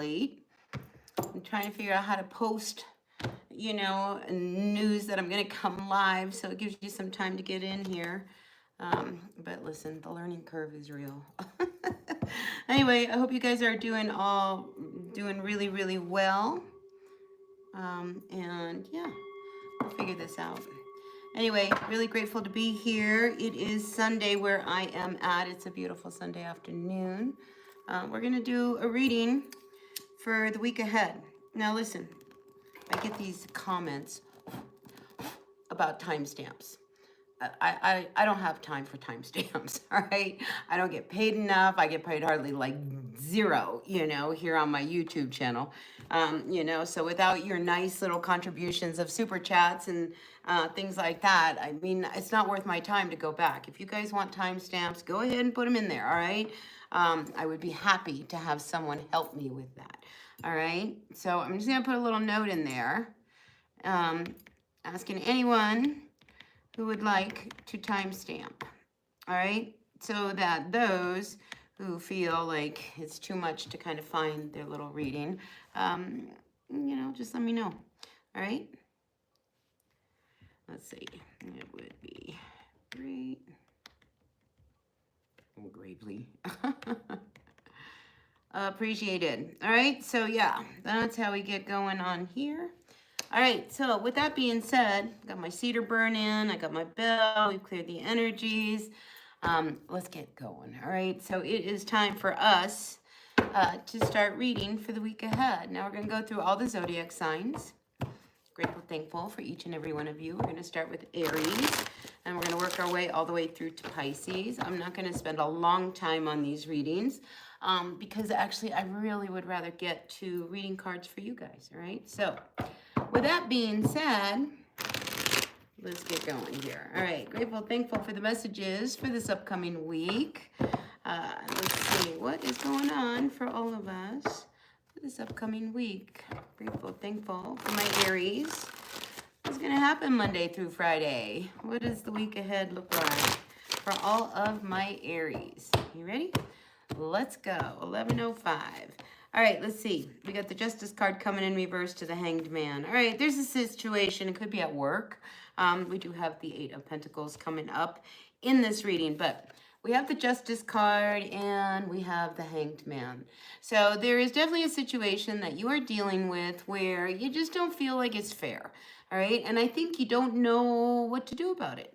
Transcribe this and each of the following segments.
late. I'm trying to figure out how to post, you know, news that I'm going to come live, so it gives you some time to get in here. But listen, the learning curve is real. Anyway, I hope you guys are doing really, really well. And yeah, we'll figure this out. Anyway, really grateful to be here. It is Sunday where I am at. It's a beautiful Sunday afternoon. We're going to do a reading for the week ahead. Now listen, I get these comments about timestamps. I don't have time for timestamps, all right? I don't get paid enough. I get paid hardly like zero, you know, here on my YouTube channel. You know, so without your nice little contributions of super chats and things like that, I mean, it's not worth my time to go back. If you guys want timestamps, go ahead and put them in there, all right? I would be happy to have someone help me with that, all right? So I'm just gonna put a little note in there, asking anyone who would like to timestamp, all right? So that those who feel like it's too much to kind of find their little reading, you know, just let me know, all right? Let's see, it would be great, greatly appreciated. All right, so yeah, that's how we get going on here. All right, so with that being said, got my cedar burn in, I got my bell, we've cleared the energies. Let's get going, all right? So it is time for us to start reading for the week ahead. Now we're gonna go through all the zodiac signs. Grateful, thankful for each and every one of you. We're gonna start with Aries, and we're gonna work our way all the way through to Pisces. I'm not gonna spend a long time on these readings because actually I really would rather get to reading cards for you guys, all right? So with that being said, let's get going here. All right, grateful, thankful for the messages for this upcoming week. Let's see, what is going on for all of us for this upcoming week? Grateful, thankful for my Aries. What's going to happen Monday through Friday? What does the week ahead look like for all of my Aries? You ready? Let's go. 11:05. All right, let's see. We got the Justice card coming in reverse to the Hanged Man. All right, there's a situation. It could be at work. We do have the Eight of Pentacles coming up in this reading, but we have the Justice card and we have the Hanged Man. So there is definitely a situation that you are dealing with where you just don't feel like it's fair. All right, and I think you don't know what to do about it.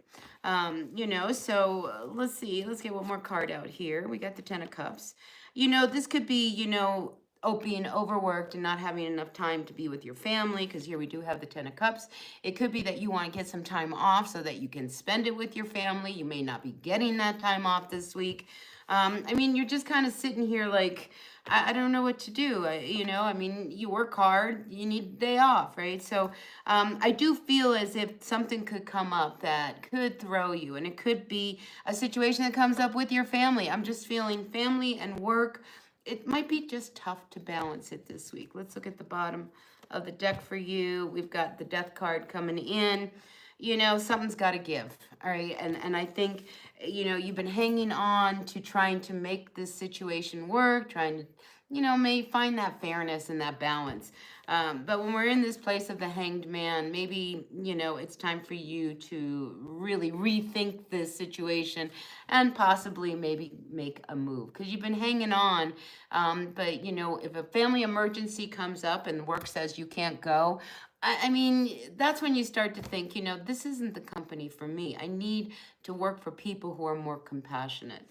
You know, so let's see. Let's get one more card out here. We got the Ten of Cups. You know, this could be, you know, being overworked and not having enough time to be with your family, because here we do have the Ten of Cups. It could be that you want to get some time off so that you can spend it with your family. You may not be getting that time off this week. I mean, you're just kind of sitting here like, I don't know what to do. You know, I mean, you work hard, you need a day off, right? So I do feel as if something could come up that could throw you, and it could be a situation that comes up with your family. I'm just feeling family and work. It might be just tough to balance it this week. Let's look at the bottom of the deck for you. We've got the Death card coming in. You know, something's got to give, all right? And I think, you know, you've been hanging on to trying to make this situation work, trying to, you know, may find that fairness and that balance. But when we're in this place of the Hanged Man, maybe, you know, it's time for you to really rethink this situation and possibly maybe make a move, because you've been hanging on. But, you know, if a family emergency comes up and work says you can't go, I mean, that's when you start to think, you know, this isn't the company for me. I need to work for people who are more compassionate.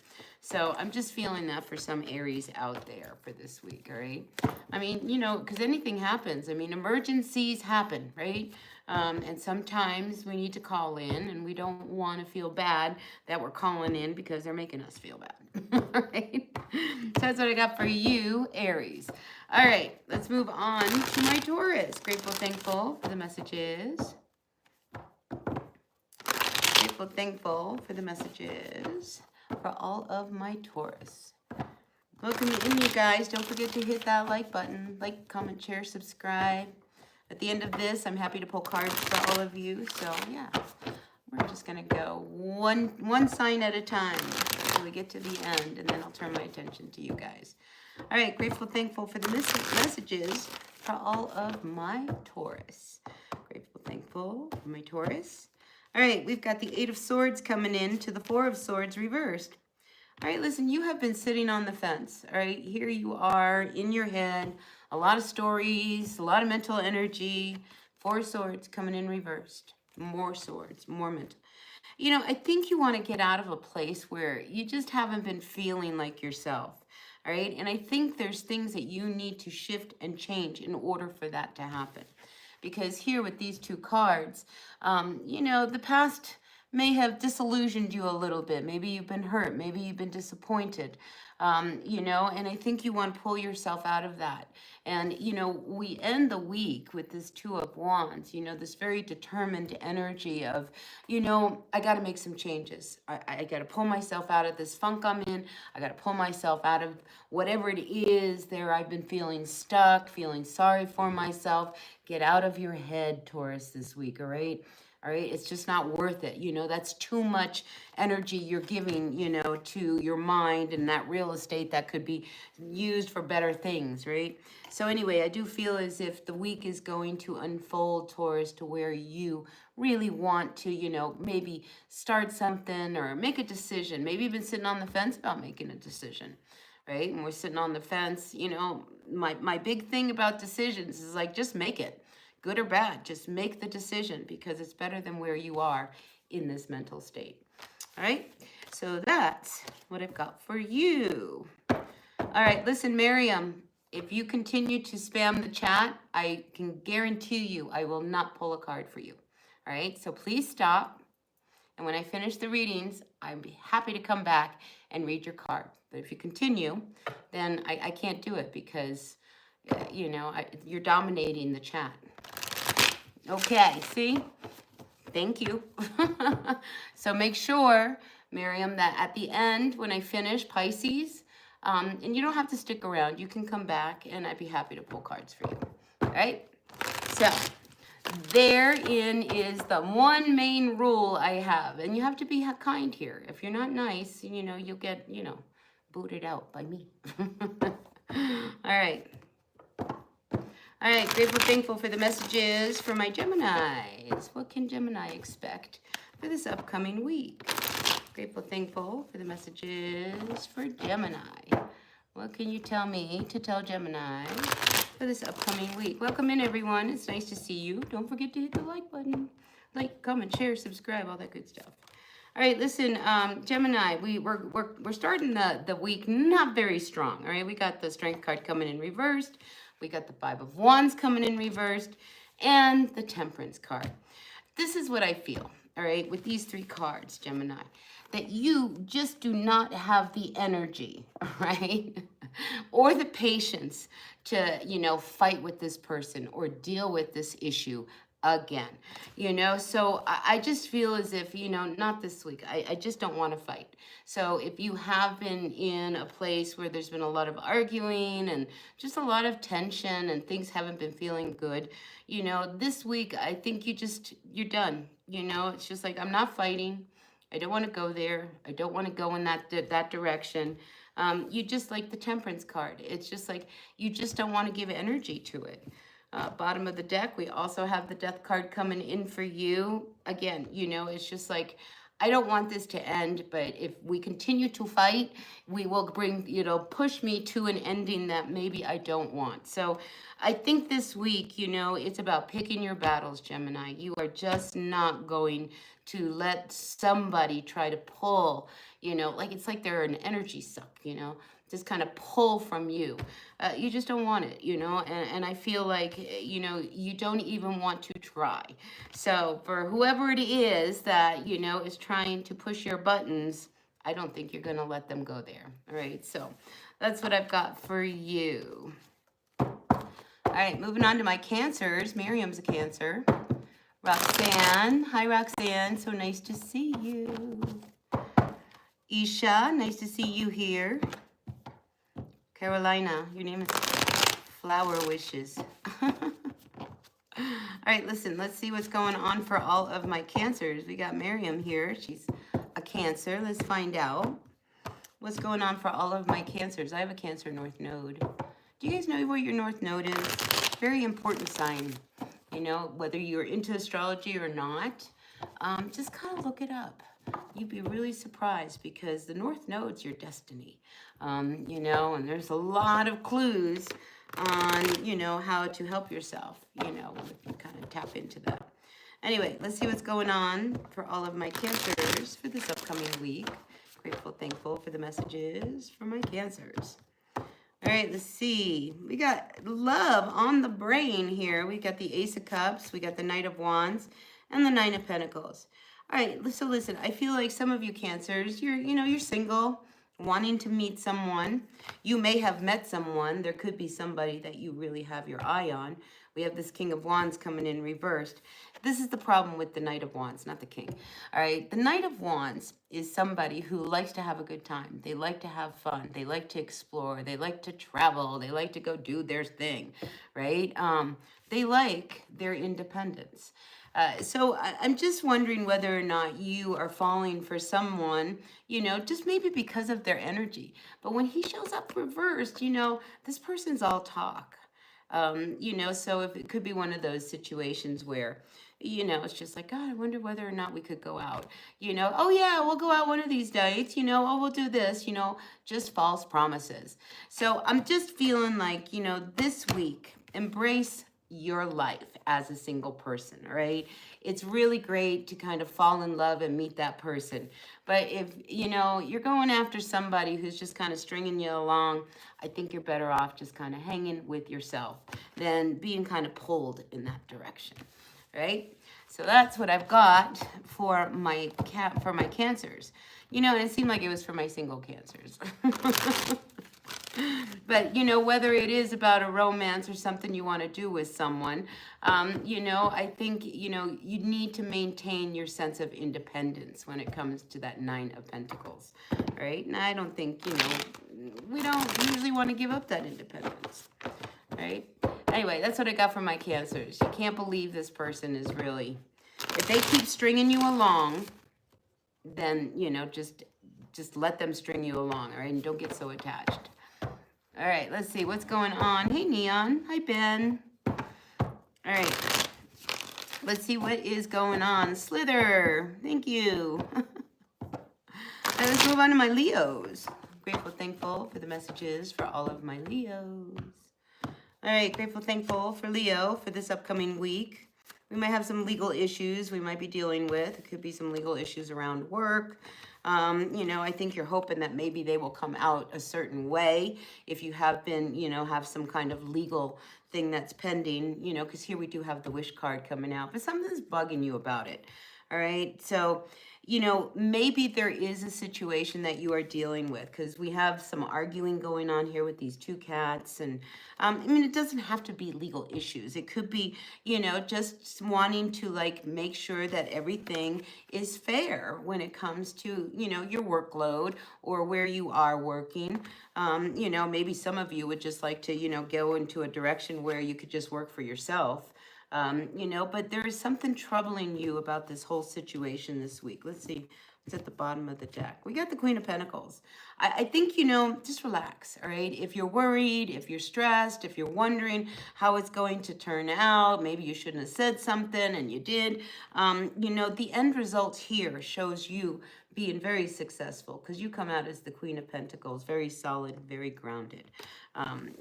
So I'm just feeling that for some Aries out there for this week, all right? I mean, you know, because anything happens. I mean, emergencies happen, right? And sometimes we need to call in, and we don't want to feel bad that we're calling in because they're making us feel bad, all right? So that's what I got for you, Aries. All right, let's move on to my Taurus. Grateful, thankful for the messages. Grateful, thankful for the messages for all of my Taurus. Welcome in, you guys. Don't forget to hit that like button. Like, comment, share, subscribe. At the end of this, I'm happy to pull cards for all of you. So, yeah, we're just going to go one sign at a time until we get to the end, and then I'll turn my attention to you guys. All right, grateful, thankful for the messages for all of my Taurus. Grateful, thankful for my Taurus. All right, we've got the Eight of Swords coming in to the Four of Swords reversed. All right, listen, you have been sitting on the fence. All right, here you are in your head, a lot of stories, a lot of mental energy. Four Swords coming in reversed. More swords, more mental. You know, I think you want to get out of a place where you just haven't been feeling like yourself. All right. And I think there's things that you need to shift and change in order for that to happen. Because here with these two cards, you know, the past may have disillusioned you a little bit. Maybe you've been hurt. Maybe you've been disappointed. You know, and I think you want to pull yourself out of that. And, you know, we end the week with this Two of Wands, you know, this very determined energy of, you know, I got to make some changes. I got to pull myself out of this funk I'm in. I got to pull myself out of whatever it is there I've been feeling stuck, feeling sorry for myself. Get out of your head, Taurus, this week, all right? All right, it's just not worth it. You know, that's too much energy you're giving, you know, to your mind and that real estate that could be used for better things, right? So anyway, I do feel as if the week is going to unfold, Taurus, to where you really want to, you know, maybe start something or make a decision. Maybe you've been sitting on the fence about making a decision, right? And we're sitting on the fence, you know, my big thing about decisions is like, just make it. Good or bad, just make the decision because it's better than where you are in this mental state. All right, so that's what I've got for you. All right, listen, Miriam, if you continue to spam the chat, I can guarantee you I will not pull a card for you. All right, so please stop. And when I finish the readings, I'd be happy to come back and read your card. But if you continue, then I can't do it because, you know, you're dominating the chat. Okay, see? Thank you. So make sure, Miriam, that at the end, when I finish Pisces, and you don't have to stick around, you can come back and I'd be happy to pull cards for you. All right? So therein is the one main rule I have. And you have to be kind here. If you're not nice, you know, you'll get, you know, booted out by me. All right. All right, grateful, thankful for the messages for my Geminis. What can Gemini expect for this upcoming week? Grateful, thankful for the messages for Gemini. What can you tell me to tell Gemini for this upcoming week? Welcome in, everyone. It's nice to see you. Don't forget to hit the like button. Like, comment, share, subscribe, all that good stuff. All right, listen, Gemini, we're starting the week not very strong. All right, we got the Strength card coming in reversed. We got the Five of Wands coming in reversed and the Temperance card. This is what I feel, all right, with these three cards, Gemini, that you just do not have the energy, right, or the patience to, you know, fight with this person or deal with this issue again, you know. So I just feel as if, you know, not this week. I just don't want to fight. So if you have been in a place where there's been a lot of arguing and just a lot of tension and things haven't been feeling good, you know, this week I think you're done. You know, it's just like, I'm not fighting. I don't want to go there. I don't want to go in that direction. You just like the Temperance card. It's just like you just don't want to give energy to it. Bottom of the deck, we also have the Death card coming in for you. Again, you know, it's just like, I don't want this to end, but if we continue to fight, we will bring, you know, push me to an ending that maybe I don't want. So I think this week, you know, it's about picking your battles, Gemini. You are just not going to let somebody try to pull, you know, like it's like they're an energy suck, you know, just kind of pull from you. You just don't want it, you know, and I feel like, you know, you don't even want to try. So for whoever it is that, you know, is trying to push your buttons, I don't think you're going to let them go there. All right, so that's what I've got for you. All right, moving on to my Cancers. Miriam's a Cancer. Roxanne. Hi, Roxanne. So nice to see you. Isha, nice to see you here. Carolina, your name is Flower Wishes. All right, listen, let's see what's going on for all of my Cancers. We got Miriam here. She's a Cancer. Let's find out what's going on for all of my Cancers. I have a Cancer North Node. Do you guys know where your North Node is? Very important sign. You know, whether you're into astrology or not, just kind of look it up. You'd be really surprised because the North Node's your destiny. You know, and there's a lot of clues on, you know, how to help yourself, you know, if you kind of tap into that. Anyway, let's see what's going on for all of my Cancers for this upcoming week. Grateful, thankful for the messages for my Cancers. All right, let's see. We got love on the brain here. We got the Ace of Cups, we got the Knight of Wands, and the Nine of Pentacles. All right, so listen, I feel like some of you Cancers, you're single, wanting to meet someone. You may have met someone. There could be somebody that you really have your eye on. We have this King of Wands coming in reversed. This is the problem with the Knight of Wands, not the King. All right, the Knight of Wands is somebody who likes to have a good time. They like to have fun. They like to explore. They like to travel. They like to go do their thing, right? They like their independence. So I'm just wondering whether or not you are falling for someone, you know, just maybe because of their energy. But when he shows up reversed, you know, this person's all talk. You know, so if it could be one of those situations where, you know, it's just like, God, I wonder whether or not we could go out. You know, oh yeah, we'll go out one of these dates. You know, oh, we'll do this. You know, just false promises. So I'm just feeling like, you know, this week, embrace your life as a single person, all right? It's really great to kind of fall in love and meet that person. But if, you know, you're going after somebody who's just kind of stringing you along, I think you're better off just kind of hanging with yourself than being kind of pulled in that direction, right? So that's what I've got for my Cancers. You know, and it seemed like it was for my single Cancers. But, you know, whether it is about a romance or something you want to do with someone, you know, I think, you know, you need to maintain your sense of independence when it comes to that Nine of Pentacles, right? And I don't think, you know, we don't usually want to give up that independence, right? Anyway, that's what I got from my Cancers. You can't believe this person is really, if they keep stringing you along, then, you know, just let them string you along, all right? And don't get so attached. All right, let's see what's going on. Hey, Neon. Hi, Ben. All right. Let's see what is going on. Slither. Thank you. All right, let's move on to my Leos. Grateful, thankful for the messages for all of my Leos. All right, grateful, thankful for Leo for this upcoming week. We might have some legal issues we might be dealing with. It could be some legal issues around work. You know, I think you're hoping that maybe they will come out a certain way if you have been, you know, have some kind of legal thing that's pending, you know, because here we do have the wish card coming out, but something's bugging you about it. All right. So, you know, maybe there is a situation that you are dealing with because we have some arguing going on here with these two cats. And I mean, it doesn't have to be legal issues. It could be, you know, just wanting to like make sure that everything is fair when it comes to, you know, your workload or where you are working. You know, maybe some of you would just like to, you know, go into a direction where you could just work for yourself. You know, but there is something troubling you about this whole situation this week. Let's see what's at the bottom of the deck. We got the Queen of Pentacles. I think, you know, just relax, all right? If you're worried, if you're stressed, if you're wondering how it's going to turn out, maybe you shouldn't have said something and you did. You know, the end result here shows you being very successful because you come out as the Queen of Pentacles, very solid, very grounded.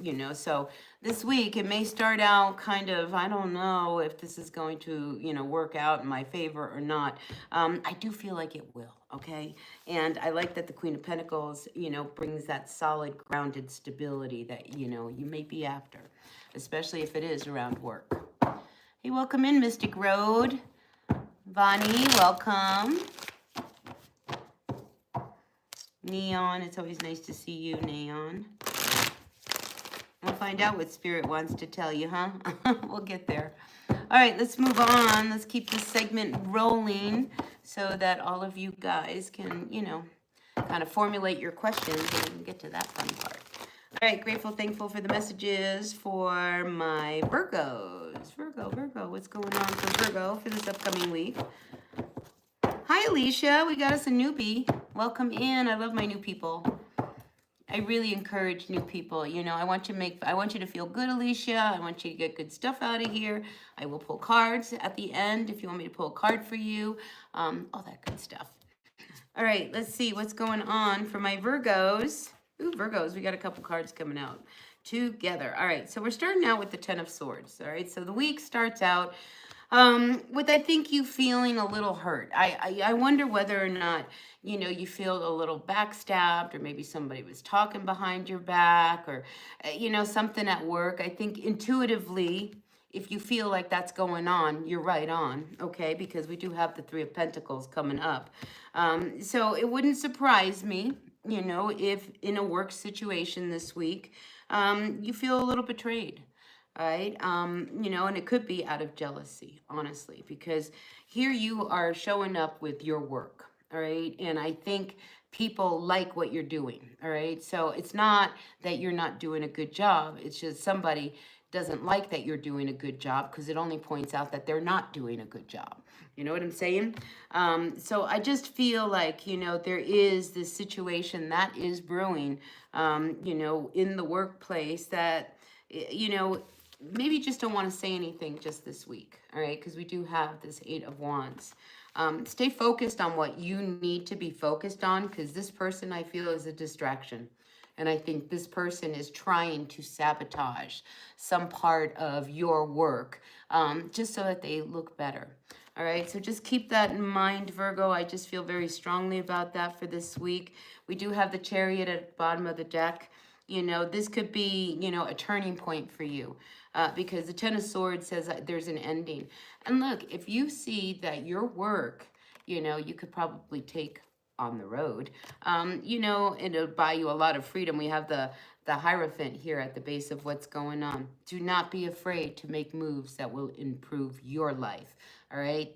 You know, so this week it may start out kind of, I don't know if this is going to, you know, work out in my favor or not. I do feel like it will, okay? And I like that the Queen of Pentacles, you know, brings that solid, grounded stability that, you know, you may be after, especially if it is around work. Hey, welcome in, Mystic Road. Vani, welcome. Neon, it's always nice to see you, Neon. We'll find out what Spirit wants to tell you, huh? We'll get there. All right, let's move on. Let's keep this segment rolling so that all of you guys can, you know, kind of formulate your questions and get to that fun part. All right, grateful, thankful for the messages for my Virgos. Virgo, what's going on for Virgo for this upcoming week? Hi, Alicia. We got us a newbie. Welcome in. I love my new people. I really encourage new people. You know, I want you to feel good, Alicia. I want you to get good stuff out of here. I will pull cards at the end if you want me to pull a card for you. All that good stuff. All right, let's see what's going on for my Virgos. Ooh, Virgos, we got a couple cards coming out together. All right, so we're starting out with the Ten of Swords. All right, so the week starts out with, I think, you feeling a little hurt. I wonder whether or not, you know, you feel a little backstabbed, or maybe somebody was talking behind your back, or, you know, something at work. I think intuitively, if you feel like that's going on, you're right on, okay? Because we do have the Three of Pentacles coming up. So it wouldn't surprise me, you know, if in a work situation this week, you feel a little betrayed. All right. You know, and it could be out of jealousy, honestly, because here you are showing up with your work. All right. And I think people like what you're doing. All right. So it's not that you're not doing a good job. It's just somebody doesn't like that you're doing a good job, because it only points out that they're not doing a good job. You know what I'm saying? So I just feel like, you know, there is this situation that is brewing, you know, in the workplace that, you know, maybe you just don't want to say anything just this week, all right? Because we do have this Eight of Wands. Stay focused on what you need to be focused on, because this person, I feel, is a distraction. And I think this person is trying to sabotage some part of your work, just so that they look better. All right, so just keep that in mind, Virgo. I just feel very strongly about that for this week. We do have the Chariot at the bottom of the deck. You know, this could be, you know, a turning point for you, because the Ten of Swords says that there's an ending. And look, if you see that your work, you know, you could probably take on the road, you know, and it'll buy you a lot of freedom. We have the Hierophant here at the base of what's going on. Do not be afraid to make moves that will improve your life, all right?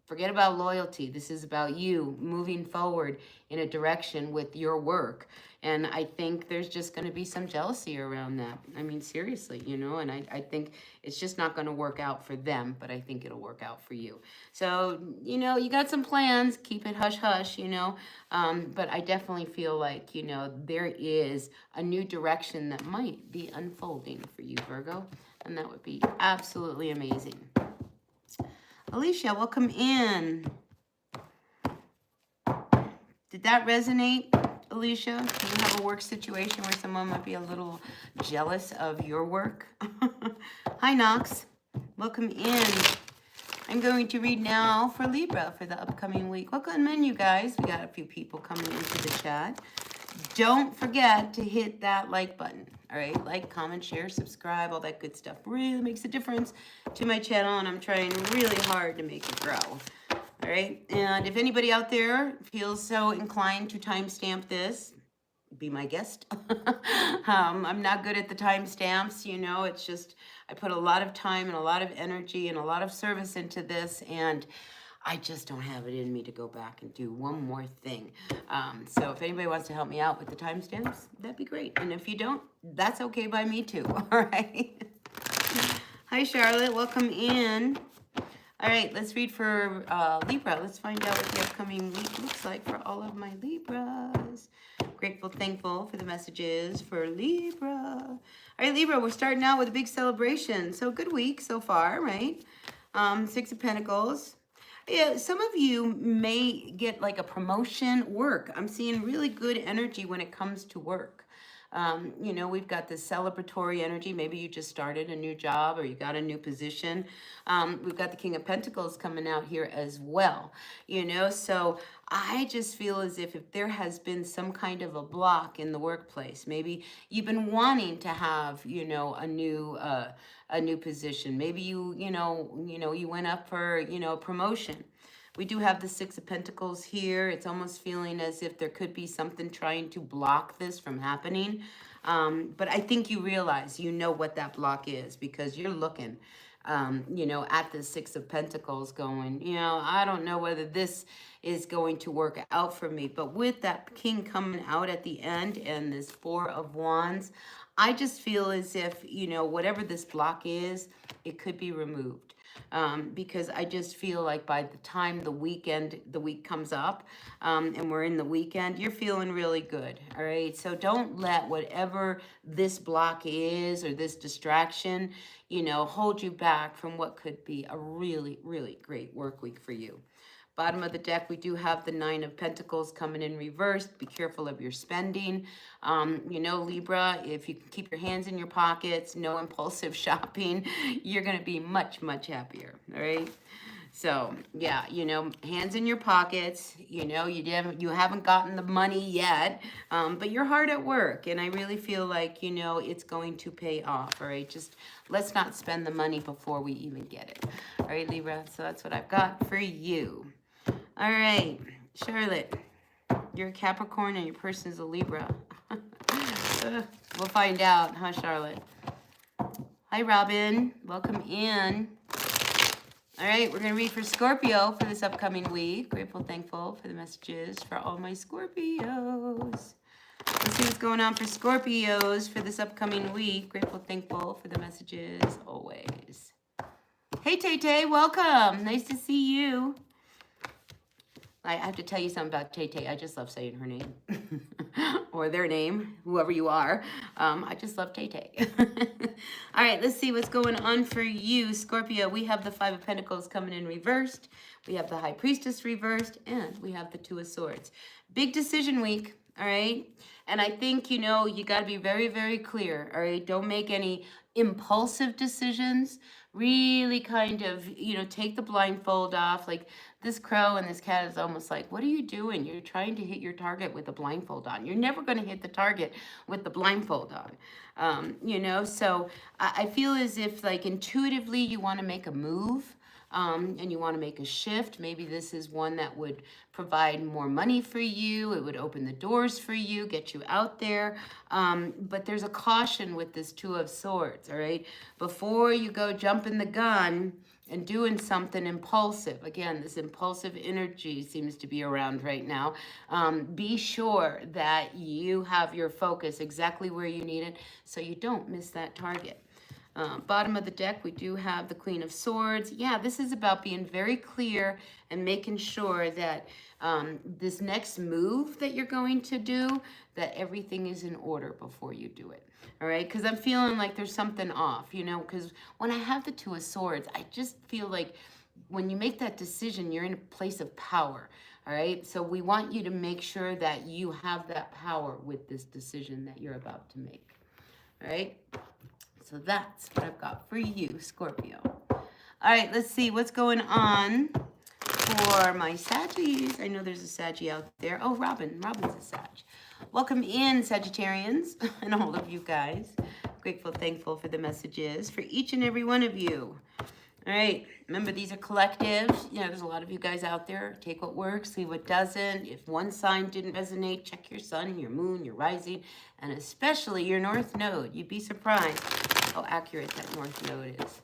Forget about loyalty. This is about you moving forward in a direction with your work. And I think there's just going to be some jealousy around that. I mean, seriously, you know, and I think it's just not going to work out for them, but I think it'll work out for you. So, you know, you got some plans, keep it hush hush, you know, but I definitely feel like, you know, there is a new direction that might be unfolding for you, Virgo, and that would be absolutely amazing. Alicia, welcome in. Did that resonate, Alicia? Do you have a work situation where someone might be a little jealous of your work? Hi, Knox. Welcome in. I'm going to read now for Libra for the upcoming week. Welcome in, you guys. We got a few people coming into the chat. Don't forget to hit that like button. All right, like, comment, share, subscribe, all that good stuff really makes a difference to my channel, and I'm trying really hard to make it grow. All right, and if anybody out there feels so inclined to timestamp this, be my guest. I'm not good at the timestamps, you know, it's just I put a lot of time and a lot of energy and a lot of service into this, and I just don't have it in me to go back and do one more thing. So if anybody wants to help me out with the timestamps, that'd be great. And if you don't, that's okay by me too. All right. Hi, Charlotte. Welcome in. All right, let's read for Libra. Let's find out what the upcoming week looks like for all of my Libras. Grateful, thankful for the messages for Libra. All right, Libra, we're starting out with a big celebration. So good week so far, right? Six of Pentacles. Yeah, some of you may get like a promotion work. I'm seeing really good energy when it comes to work. You know, we've got this celebratory energy. Maybe you just started a new job or you got a new position. We've got the King of Pentacles coming out here as well. You know, so I just feel as if there has been some kind of a block in the workplace. Maybe you've been wanting to have, you know, a new position. Maybe you went up for, you know, promotion. We do have the Six of Pentacles here. It's almost feeling as if there could be something trying to block this from happening. But I think you realize, you know what that block is, because you're looking, you know, at the Six of Pentacles going, you know, I don't know whether this is going to work out for me. But with that King coming out at the end and this Four of Wands, I just feel as if, whatever this block is, it could be removed. Because I just feel like by the time the week comes up, and we're in the weekend, you're feeling really good. All right. So don't let whatever this block is or this distraction, hold you back from what could be a really, really great work week for you. Bottom of the deck, we do have the Nine of Pentacles coming in reversed. Be careful of your spending. Libra, if you can keep your hands in your pockets, no impulsive shopping, you're going to be much, much happier. All right. So, yeah, hands in your pockets, you haven't gotten the money yet, but you're hard at work. And I really feel like, it's going to pay off. All right. Just let's not spend the money before we even get it. All right, Libra. So that's what I've got for you. All right, Charlotte, you're a Capricorn and your person is a Libra. We'll find out, huh, Charlotte? Hi, Robin. Welcome in. All right, we're going to read for Scorpio for this upcoming week. Grateful, thankful for the messages for all my Scorpios. Let's see what's going on for Scorpios for this upcoming week. Grateful, thankful for the messages always. Hey, Tay-Tay, welcome. Nice to see you. I have to tell you something about Tay-Tay. I just love saying her name. Or their name, whoever you are. I just love Tay-Tay. All right, let's see what's going on for you, Scorpio. We have the Five of Pentacles coming in reversed. We have the High Priestess reversed. And we have the Two of Swords. Big decision week, all right? And I think, you got to be very, very clear, all right? Don't make any impulsive decisions. Really kind of, take the blindfold off. Like, this crow and this cat is almost like, what are you doing? You're trying to hit your target with the blindfold on. You're never going to hit the target with the blindfold on. So I feel as if, like, intuitively you want to make a move. And you want to make a shift. Maybe this is one that would provide more money for you. It would open the doors for you, get you out there. But there's a caution with this Two of Swords, all right? Before you go jumping the gun and doing something impulsive. Again, this impulsive energy seems to be around right now. Be sure that you have your focus exactly where you need it so you don't miss that target. Bottom of the deck, we do have the Queen of Swords. Yeah, this is about being very clear and making sure that this next move that you're going to do, that everything is in order before you do it. All right, because I'm feeling like there's something off, because when I have the Two of Swords, I just feel like when you make that decision, you're in a place of power. All right, so we want you to make sure that you have that power with this decision that you're about to make. All right. So that's what I've got for you, Scorpio. All right, let's see what's going on for my Saggies. I know there's a Saggy out there. Oh, Robin's a Sag. Welcome in, Sagittarians, and all of you guys. Grateful, thankful for the messages for each and every one of you. All right, remember these are collectives. There's a lot of you guys out there. Take what works, leave what doesn't. If one sign didn't resonate, check your sun, your moon, your rising, and especially your North Node. You'd be surprised how accurate that North Node is.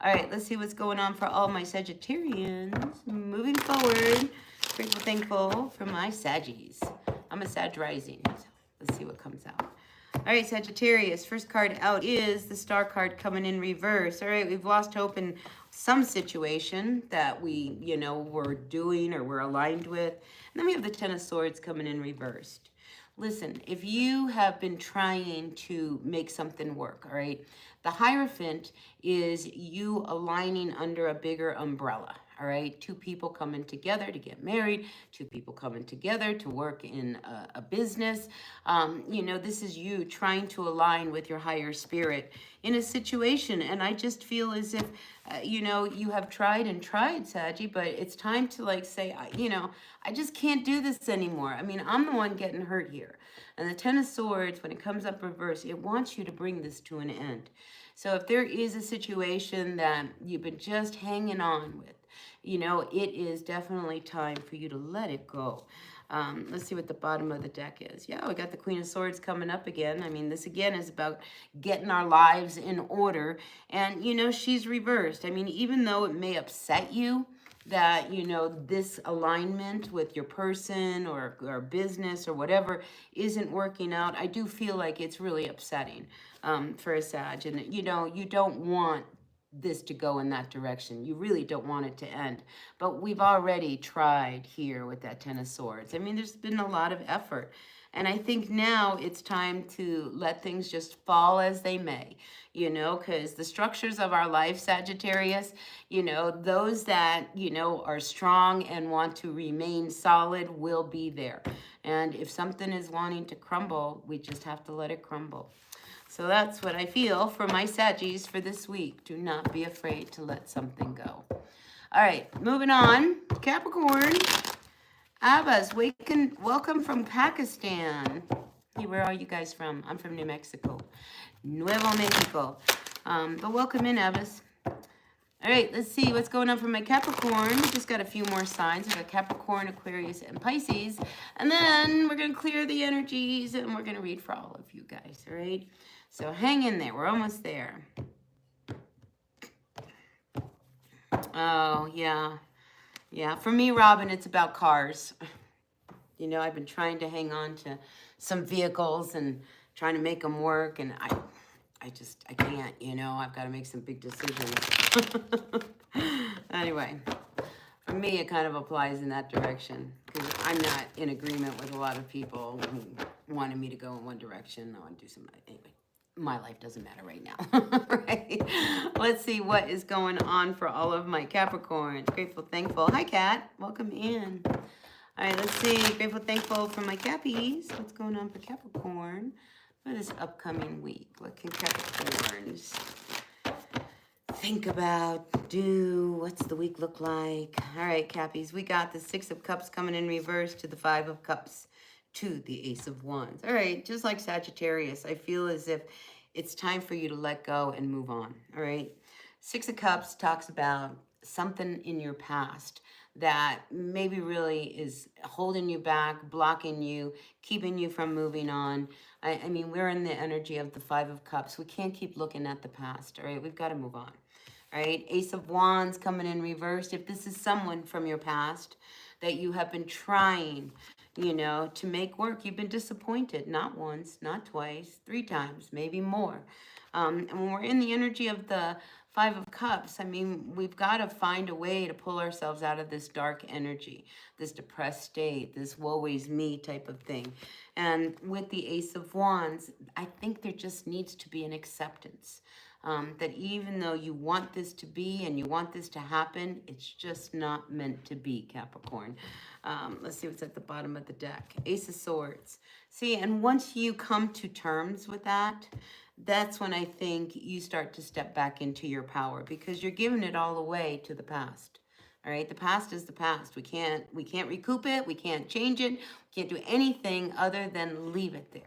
All right, let's see what's going on for all my Sagittarians. Moving forward, grateful, thankful for my Saggies. I'm a Sag rising, so let's see what comes out. All right, Sagittarius, first card out is the Star card coming in reverse. All right, we've lost hope in some situation that we, were doing or we're aligned with. And then we have the Ten of Swords coming in reversed. Listen, if you have been trying to make something work, all right, the Hierophant is you aligning under a bigger umbrella, all right? Two people coming together to get married, two people coming together to work in a business. This is you trying to align with your higher spirit in a situation. And I just feel as if, you have tried and tried, Saggy, but it's time to say, I just can't do this anymore. I mean, I'm the one getting hurt here. And the Ten of Swords, when it comes up reverse, it wants you to bring this to an end. So if there is a situation that you've been just hanging on with, it is definitely time for you to let it go. Let's see what the bottom of the deck is. Yeah, we got the Queen of Swords coming up again. I mean, this again is about getting our lives in order. And, she's reversed. I mean, even though it may upset you that, this alignment with your person or business or whatever isn't working out, I do feel like it's really upsetting. for a Sag. And, you know, you don't want this to go in that direction. You really don't want it to end. But we've already tried here with that Ten of Swords. I mean, there's been a lot of effort. And I think now it's time to let things just fall as they may, you know, because the structures of our life, Sagittarius, you know, those that, you know, are strong and want to remain solid will be there. And if something is wanting to crumble, we just have to let it crumble. So that's what I feel for my Saggies for this week. Do not be afraid to let something go. All right, moving on. Capricorn. Abbas, welcome from Pakistan. Hey, where are you guys from? I'm from New Mexico. Nuevo Mexico. But welcome in, Abbas. All right, let's see what's going on for my Capricorn. Just got a few more signs. We got Capricorn, Aquarius, and Pisces. And then we're going to clear the energies and we're going to read for all of you guys, all right? So hang in there. We're almost there. Oh, yeah. Yeah, for me, Robin, it's about cars. You know, I've been trying to hang on to some vehicles and trying to make them work, and I can't, you know, I've got to make some big decisions. Anyway, for me, it kind of applies in that direction because I'm not in agreement with a lot of people who wanted me to go in one direction. I want to do something. Anyway, my life doesn't matter right now, right? Let's see what is going on for all of my Capricorns. Grateful, thankful. Hi, Kat. Welcome in. All right, let's see. Grateful, thankful for my Cappies. What's going on for Capricorn for this upcoming week? What can Capricorns think about, do? What's the week look like? All right, Cappies, we got the Six of Cups coming in reverse to the Five of Cups to the Ace of Wands. All right, just like Sagittarius, I feel as if it's time for you to let go and move on, all right? Six of Cups talks about something in your past that maybe really is holding you back, blocking you, keeping you from moving on. I mean, we're in the energy of the Five of Cups. We can't keep looking at the past, all right? We've got to move on, all right? Ace of Wands coming in reversed. If this is someone from your past that you have been trying, you know, to make work, you've been disappointed, not once, not twice, 3 times, maybe more. And when we're in the energy of the Five of Cups, I mean, we've got to find a way to pull ourselves out of this dark energy, this depressed state, this woe is me type of thing. And with the Ace of Wands, I think there just needs to be an acceptance. That even though you want this to be and you want this to happen, it's just not meant to be, Capricorn. Let's see what's at the bottom of the deck. Ace of Swords. See, and once you come to terms with that, that's when I think you start to step back into your power because you're giving it all away to the past. All right, the past is the past. We can't recoup it. We can't change it. We can't do anything other than leave it there.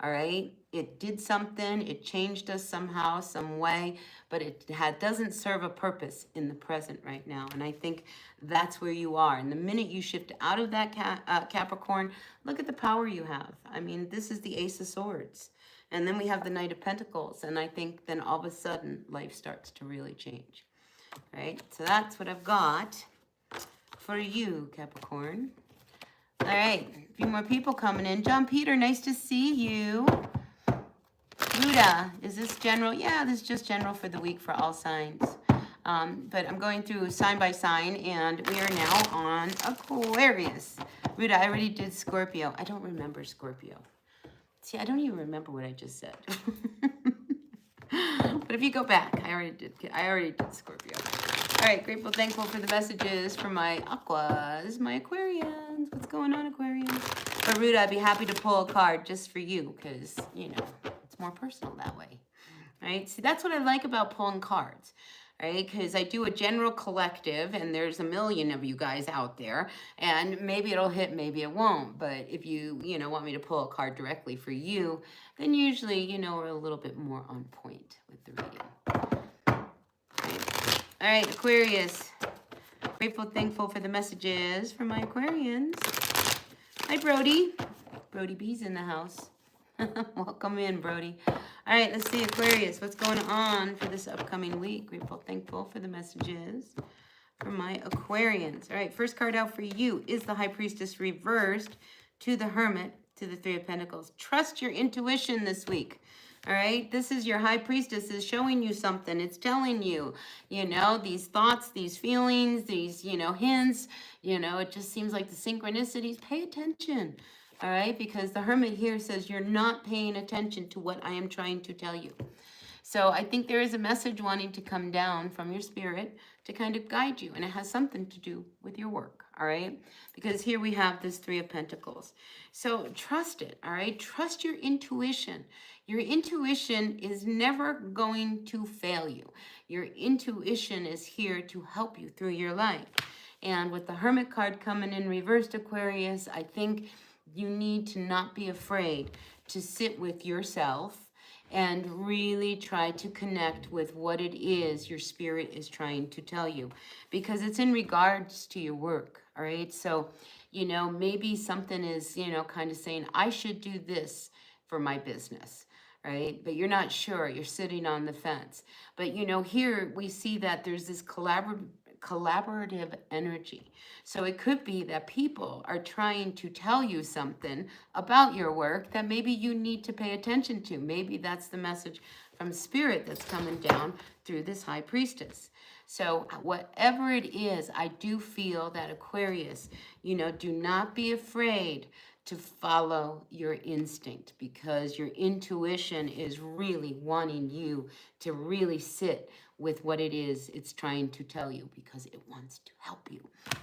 All right, it did something. It changed us somehow, some way, but it doesn't serve a purpose in the present right now. And I think that's where you are. And the minute you shift out of that Capricorn, look at the power you have. I mean, this is the Ace of Swords. And then we have the Knight of Pentacles. And I think then all of a sudden, life starts to really change. Right? So that's what I've got for you, Capricorn. All right. A few more people coming in. John Peter, nice to see you. Ruda, is this general? Yeah, this is just general for the week for all signs. But I'm going through sign by sign, and we are now on Aquarius. Ruda, I already did Scorpio. I don't remember Scorpio. See, I don't even remember what I just said. But if you go back, I already did Scorpio. All right, grateful, thankful for the messages from my Aquas, my Aquarians. What's going on, Aquarians? But Ruda, I'd be happy to pull a card just for you because, you know, it's more personal that way. Right? See, that's what I like about pulling cards. Right? Because I do a general collective and there's a million of you guys out there and maybe it'll hit, maybe it won't. But if you want me to pull a card directly for you, then usually, we're a little bit more on point with the reading. All right, Aquarius. Grateful, thankful for the messages from my Aquarians. Hi, Brody. Brody B's in the house. Welcome in, Brody. All right, let's see, Aquarius. What's going on for this upcoming week? Grateful, thankful for the messages from my Aquarians. All right, first card out for you is the High Priestess reversed to the Hermit, to the Three of Pentacles. Trust your intuition this week. All right, this is your high priestess is showing you something. It's telling you, these thoughts, these feelings, these, hints, it just seems like the synchronicities. Pay attention. All right, because the hermit here says you're not paying attention to what I am trying to tell you. So I think there is a message wanting to come down from your spirit to kind of guide you, and it has something to do with your work, all right? Because here we have this Three of Pentacles. So trust it, all right? Trust your intuition. Your intuition is never going to fail you. Your intuition is here to help you through your life. And with the Hermit card coming in reversed, Aquarius, I think you need to not be afraid to sit with yourself and really try to connect with what it is your spirit is trying to tell you, because it's in regards to your work, all right? So, maybe something is, kind of saying, I should do this for my business, right? But you're not sure, you're sitting on the fence. But, here we see that there's this collaborative energy. So it could be that people are trying to tell you something about your work that maybe you need to pay attention to. Maybe that's the message from spirit that's coming down through this high priestess. So whatever it is, I do feel that Aquarius, do not be afraid to follow your instinct, because your intuition is really wanting you to really sit with what it is it's trying to tell you, because it wants to help you.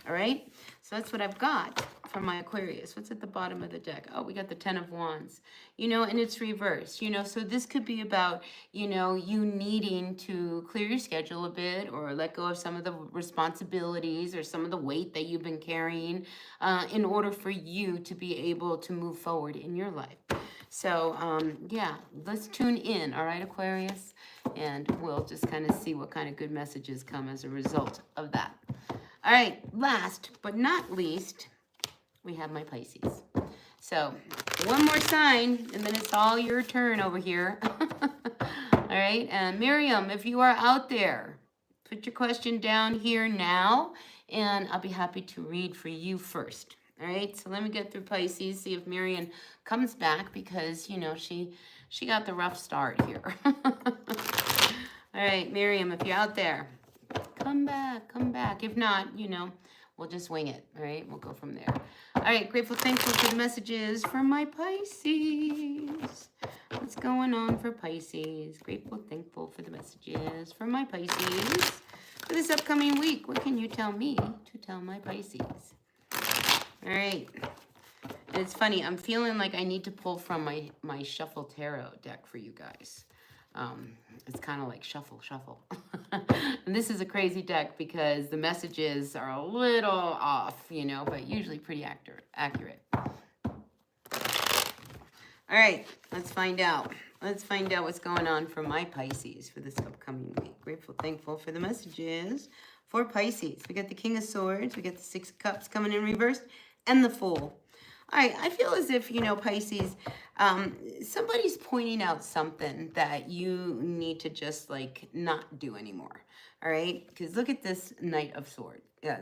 All right, so that's what I've got from my Aquarius. What's at the bottom of the deck? Oh, we got the Ten of Wands, and it's reversed, so this could be about, you needing to clear your schedule a bit, or let go of some of the responsibilities or some of the weight that you've been carrying in order for you to be able to move forward in your life. So, yeah, let's tune in, all right, Aquarius? And we'll just kind of see what kind of good messages come as a result of that. All right, last but not least, we have my Pisces. So, one more sign, and then it's all your turn over here. All right, and Miriam, if you are out there, put your question down here now, and I'll be happy to read for you first. All right, so let me get through Pisces, see if Miriam comes back, because, she got the rough start here. All right, Miriam, if you're out there, come back, come back. If not, we'll just wing it, all right? We'll go from there. All right, grateful, thankful for the messages from my Pisces. What's going on for Pisces? Grateful, thankful for the messages from my Pisces. For this upcoming week, what can you tell me to tell my Pisces? All right. And it's funny, I'm feeling like I need to pull from my Shuffle Tarot deck for you guys. It's kind of like shuffle, shuffle. And this is a crazy deck because the messages are a little off, but usually pretty accurate. All right, let's find out. Let's find out what's going on for my Pisces for this upcoming week. Grateful, thankful for the messages for Pisces. We got the King of Swords, we got the Six of Cups coming in reversed, and the Fool. All right, I feel as if, Pisces, somebody's pointing out something that you need to just, not do anymore, all right? Because look at this Knight of Swords.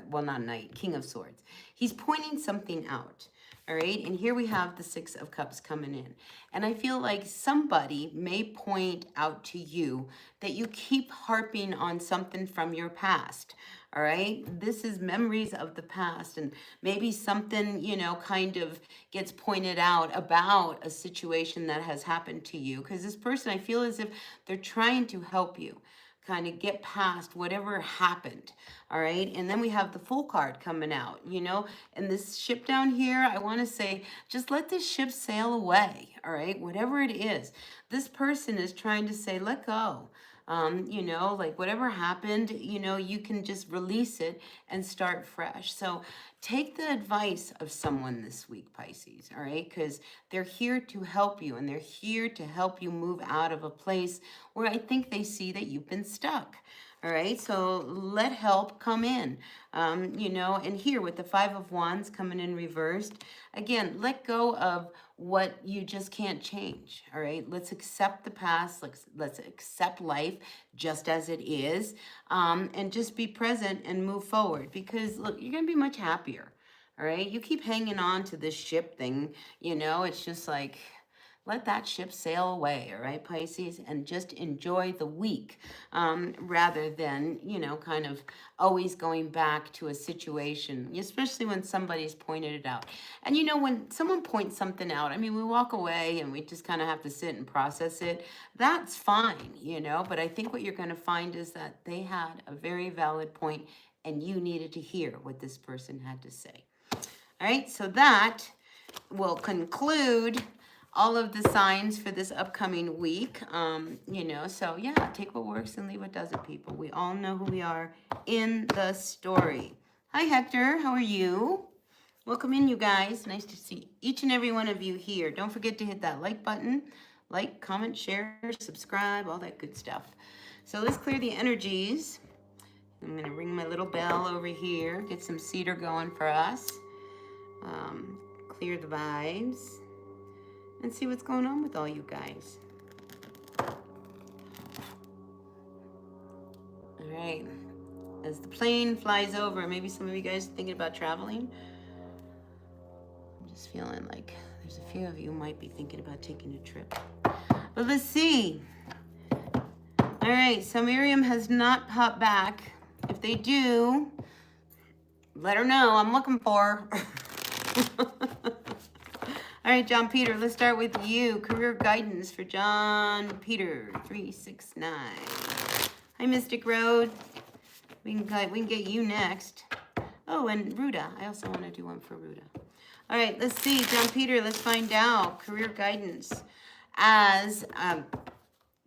Well, not Knight, King of Swords. He's pointing something out, all right? And here we have the Six of Cups coming in. And I feel like somebody may point out to you that you keep harping on something from your past, all right? This is memories of the past, and maybe something, kind of gets pointed out about a situation that has happened to you. Because this person, I feel as if they're trying to help you kind of get past whatever happened, all right? And then we have the Fool card coming out, and this ship down here, I want to say, just let this ship sail away, all right? Whatever it is, this person is trying to say, let go. Whatever happened, you can just release it and start fresh. So take the advice of someone this week, Pisces, all right? Because they're here to help you, and they're here to help you move out of a place where I think they see that you've been stuck. All right, so let help come in, and here with the Five of Wands coming in reversed, again, let go of what you just can't change, all right? Let's accept the past, let's accept life just as it is, and just be present and move forward, because, look, you're going to be much happier, all right? You keep hanging on to this ship thing, it's just like, let that ship sail away, all right, Pisces, and just enjoy the week, rather than, you know, kind of always going back to a situation, especially when somebody's pointed it out. And, you know, when someone points something out, I mean, we walk away and we just kind of have to sit and process it. That's fine, you know, but I think what you're going to find is that they had a very valid point and you needed to hear what this person had to say. All right, so that will conclude all of the signs for this upcoming week. You know, so yeah, take what works and leave what doesn't, people. We all know who we are in the story. Hi, Hector. How are you? Welcome in, you guys. Nice to see each and every one of you here. Don't forget to hit that like button. Like, comment, share, subscribe, all that good stuff. So let's clear the energies. I'm going to ring my little bell over here, get some cedar going for us. Clear the vibes and see what's going on with all you guys. All right, as the plane flies over, maybe some of you guys are thinking about traveling. I'm just feeling like there's a few of you who might be thinking about taking a trip. But let's see. All right, so Miriam has not popped back. If they do, let her know. I'm looking for her. All right, John Peter, let's start with you. Career guidance for John Peter, 369. Hi, Mystic Road. We can get you next. Oh, and Ruda. I also want to do one for Ruda. All right, let's see. John Peter, let's find out. Career guidance as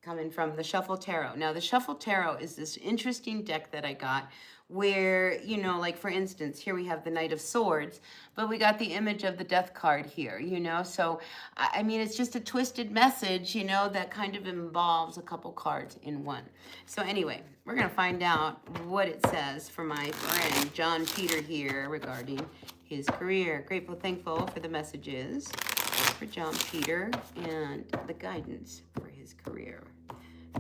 coming from the Shuffle Tarot. Now, the Shuffle Tarot is this interesting deck that I got where, you know, like for instance, here we have the Knight of Swords, but we got the image of the Death card here, you know? So, I mean, it's just a twisted message, you know, that kind of involves a couple cards in one. So anyway, we're going to find out what it says for my friend John Peter here regarding his career. Grateful, thankful for the messages for John Peter and the guidance for his career.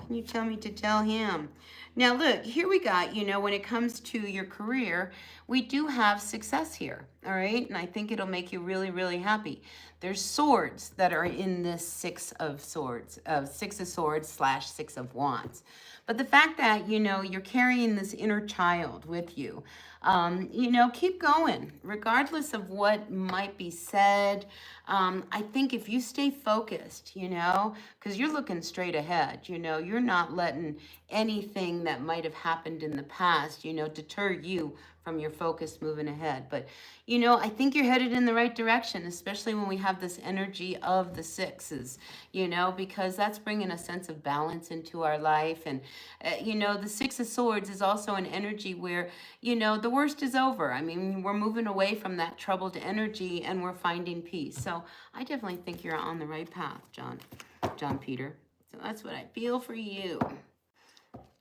Can you tell me to tell him? Now, look, here we got, you know, when it comes to your career, we do have success here, all right? And I think it'll make you really, really happy. There's swords that are in this Six of Swords / Six of Wands. But the fact that, you know, you're carrying this inner child with you, you know, keep going, regardless of what might be said. I think if you stay focused, you know, because you're looking straight ahead, you know, you're not letting anything that might have happened in the past, you know, deter you from your focus moving ahead. But, you know, I think you're headed in the right direction, especially when we have this energy of the sixes, you know, because that's bringing a sense of balance into our life. And, you know, the Six of Swords is also an energy where, you know, the worst is over. I mean, we're moving away from that troubled energy and we're finding peace. So I definitely think you're on the right path, John Peter. So that's what I feel for you.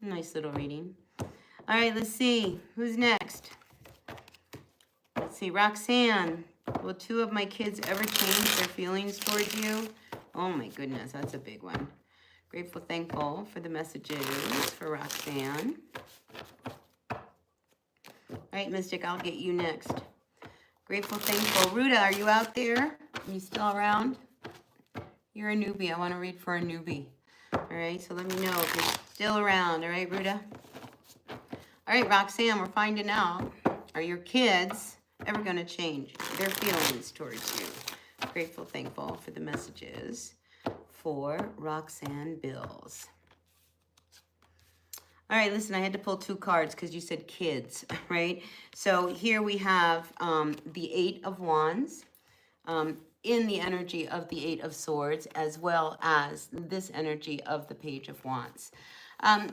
Nice little reading. All right, let's see. Who's next? Let's see. Roxanne. Will two of my kids ever change their feelings towards you? Oh, my goodness. That's a big one. Grateful, thankful for the messages for Roxanne. All right, Mystic, I'll get you next. Grateful, thankful. Ruda, are you out there? Are you still around? You're a newbie. I want to read for a newbie. All right, so let me know if you're still around. All right, Ruda? All right, Roxanne, we're finding out. Are your kids ever going to change their feelings towards you? Grateful, thankful for the messages for Roxanne Bills. All right, listen, I had to pull two cards because you said kids, right? So here we have the Eight of Wands in the energy of the Eight of Swords, as well as this energy of the Page of Wands.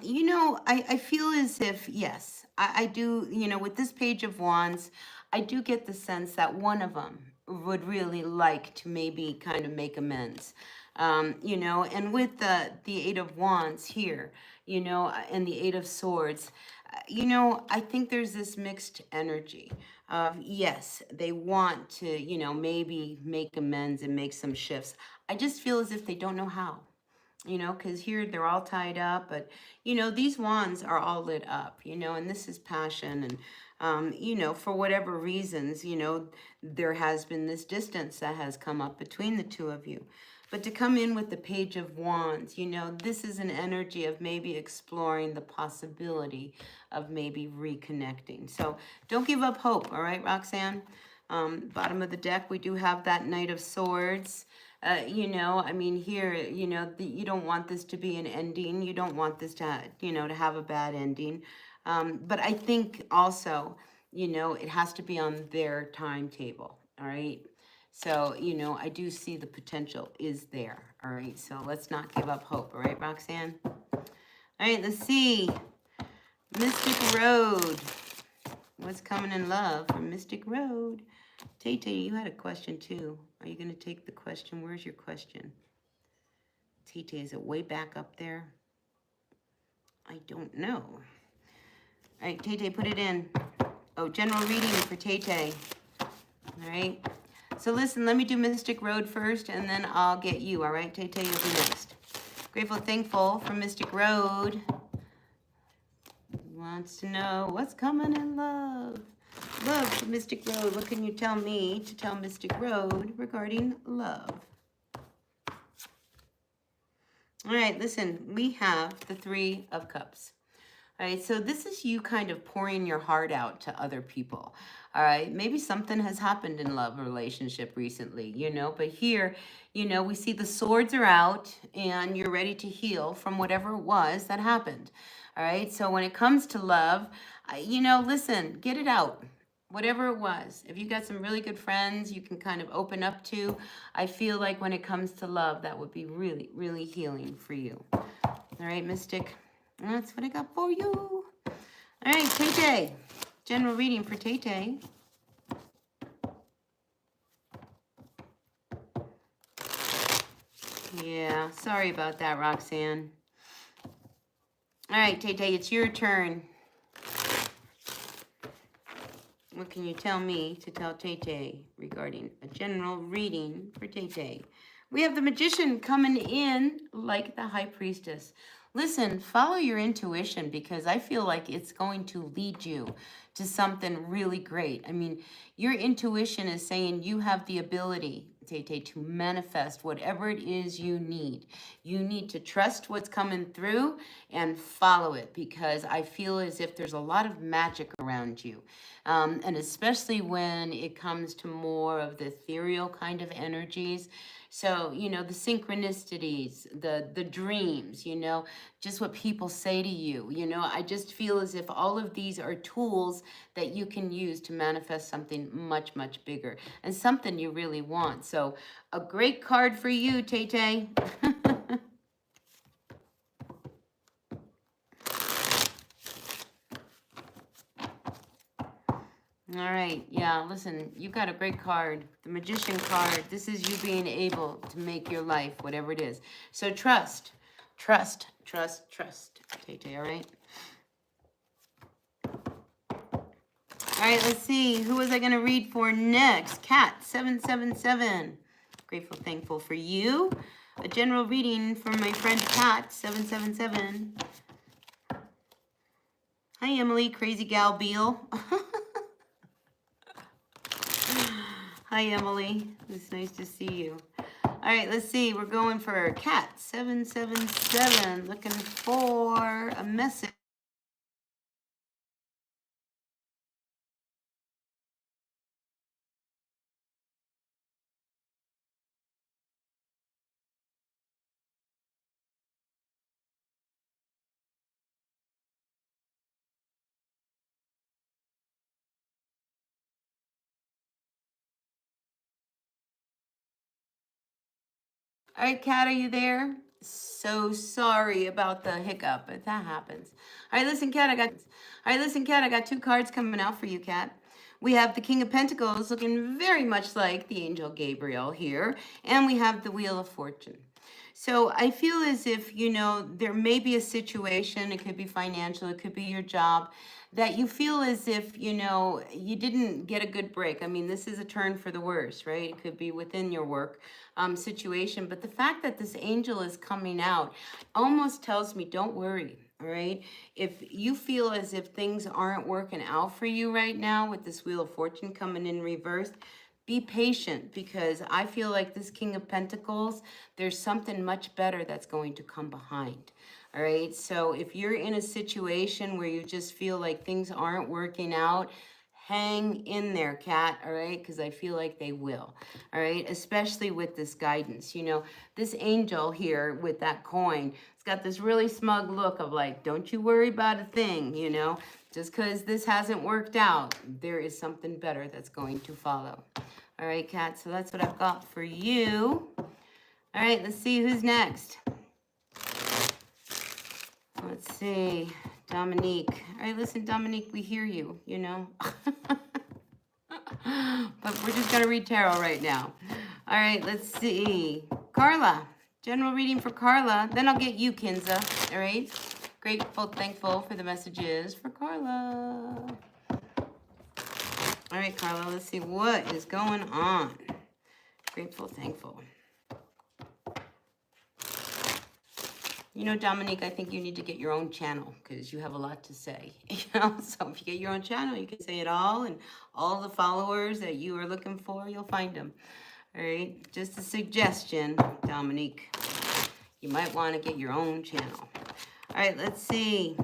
You know, I feel as if, yes, I do, you know, with this Page of Wands, I do get the sense that one of them would really like to maybe kind of make amends. You know, and with the Eight of Wands here, you know, and the Eight of Swords, you know, I think there's this mixed energy of, yes, they want to, you know, maybe make amends and make some shifts. I just feel as if they don't know how. You know, because here they're all tied up, but, you know, these wands are all lit up, you know, and this is passion. And, you know, for whatever reasons, you know, there has been this distance that has come up between the two of you. But to come in with the Page of Wands, you know, this is an energy of maybe exploring the possibility of maybe reconnecting. So don't give up hope, all right, Roxanne? Bottom of the deck, we do have that Knight of Swords. You know, I mean, here, you know, you don't want this to be an ending. You don't want this to, you know, to have a bad ending. But I think also, you know, it has to be on their timetable, all right? So, you know, I do see the potential is there, all right? So let's not give up hope, all right, Roxanne? All right, let's see. Mystic Road. What's coming in love from Mystic Road? Tay, you had a question too. Are you going to take the question? Where's your question? Tay, is it way back up there? I don't know. All right, Tay, put it in. Oh, general reading for Tay. All right. So listen, let me do Mystic Road first, and then I'll get you, all right? Tay, you'll be next. Grateful, thankful for Mystic Road. Wants to know what's coming in love. Love for Mystic Road. What can you tell me to tell Mystic Road regarding love? All right, listen, we have the Three of Cups. All right, so this is you kind of pouring your heart out to other people. All right, maybe something has happened in love relationship recently, you know, but here, you know, we see the swords are out and you're ready to heal from whatever it was that happened. All right, so when it comes to love, you know, listen, get it out. Whatever it was, if you got some really good friends you can kind of open up to, I feel like when it comes to love, that would be really, really healing for you. All right, Mystic. That's what I got for you. All right, Tay. General reading for Tay. Yeah, sorry about that, Roxanne. All right, Tay, it's your turn. What can you tell me to tell Tay regarding a general reading for Tay? We have the Magician coming in like the High Priestess. Listen, follow your intuition because I feel like it's going to lead you to something really great. I mean, your intuition is saying you have the ability, Tay, to manifest whatever it is you need. You need to trust what's coming through and follow it because I feel as if there's a lot of magic around you. And especially when it comes to more of the ethereal kind of energies. So, you know, the synchronicities, the dreams, you know, just what people say to you, you know, I just feel as if all of these are tools that you can use to manifest something much, much bigger and something you really want. So a great card for you, Tay. All right, yeah, listen, you got a great card, the Magician card. This is you being able to make your life, whatever it is. So trust, Tay, all right? All right, let's see, who was I going to read for next? Cat 777. Grateful, thankful for you. A general reading for my friend Cat 777. Hi, Emily, Crazy Gal Beal. Hi, Emily. It's nice to see you. All right, let's see. We're going for Cat 777. Looking for a message. All right, Kat, are you there? So sorry about the hiccup, but that happens. All right, listen, Kat, I got two cards coming out for you, Kat. We have the King of Pentacles looking very much like the Angel Gabriel here, and we have the Wheel of Fortune. So I feel as if, you know, there may be a situation, it could be financial, it could be your job, that you feel as if, you know, you didn't get a good break. I mean, this is a turn for the worse, right? It could be within your work situation. But the fact that this angel is coming out almost tells me, don't worry. All right. If you feel as if things aren't working out for you right now with this Wheel of Fortune coming in reversed, be patient, because I feel like this King of Pentacles, there's something much better that's going to come behind. All right. So if you're in a situation where you just feel like things aren't working out, hang in there, cat. All right. Because I feel like they will. All right. Especially with this guidance. You know, this angel here with that coin, it's got this really smug look of like, don't you worry about a thing, you know. Just because this hasn't worked out, there is something better that's going to follow. All right, Kat, so that's what I've got for you. All right, let's see who's next. Let's see, Dominique. All right, listen, Dominique, we hear you, you know. But we're just going to read tarot right now. All right, let's see. Carla, general reading for Carla. Then I'll get you, Kinza. All right. Grateful, thankful for the messages for Carla. All right, Carla, let's see what is going on. Grateful, thankful. You know, Dominique, I think you need to get your own channel because you have a lot to say. You know, so if you get your own channel, you can say it all, and all the followers that you are looking for, you'll find them. All right, just a suggestion, Dominique. You might want to get your own channel. All right, let's see.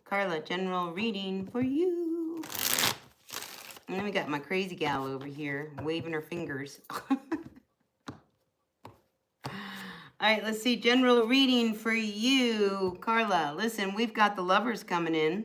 Carla, general reading for you. And then we got my crazy gal over here waving her fingers. All right, let's see. General reading for you, Carla. Listen, we've got the lovers coming in.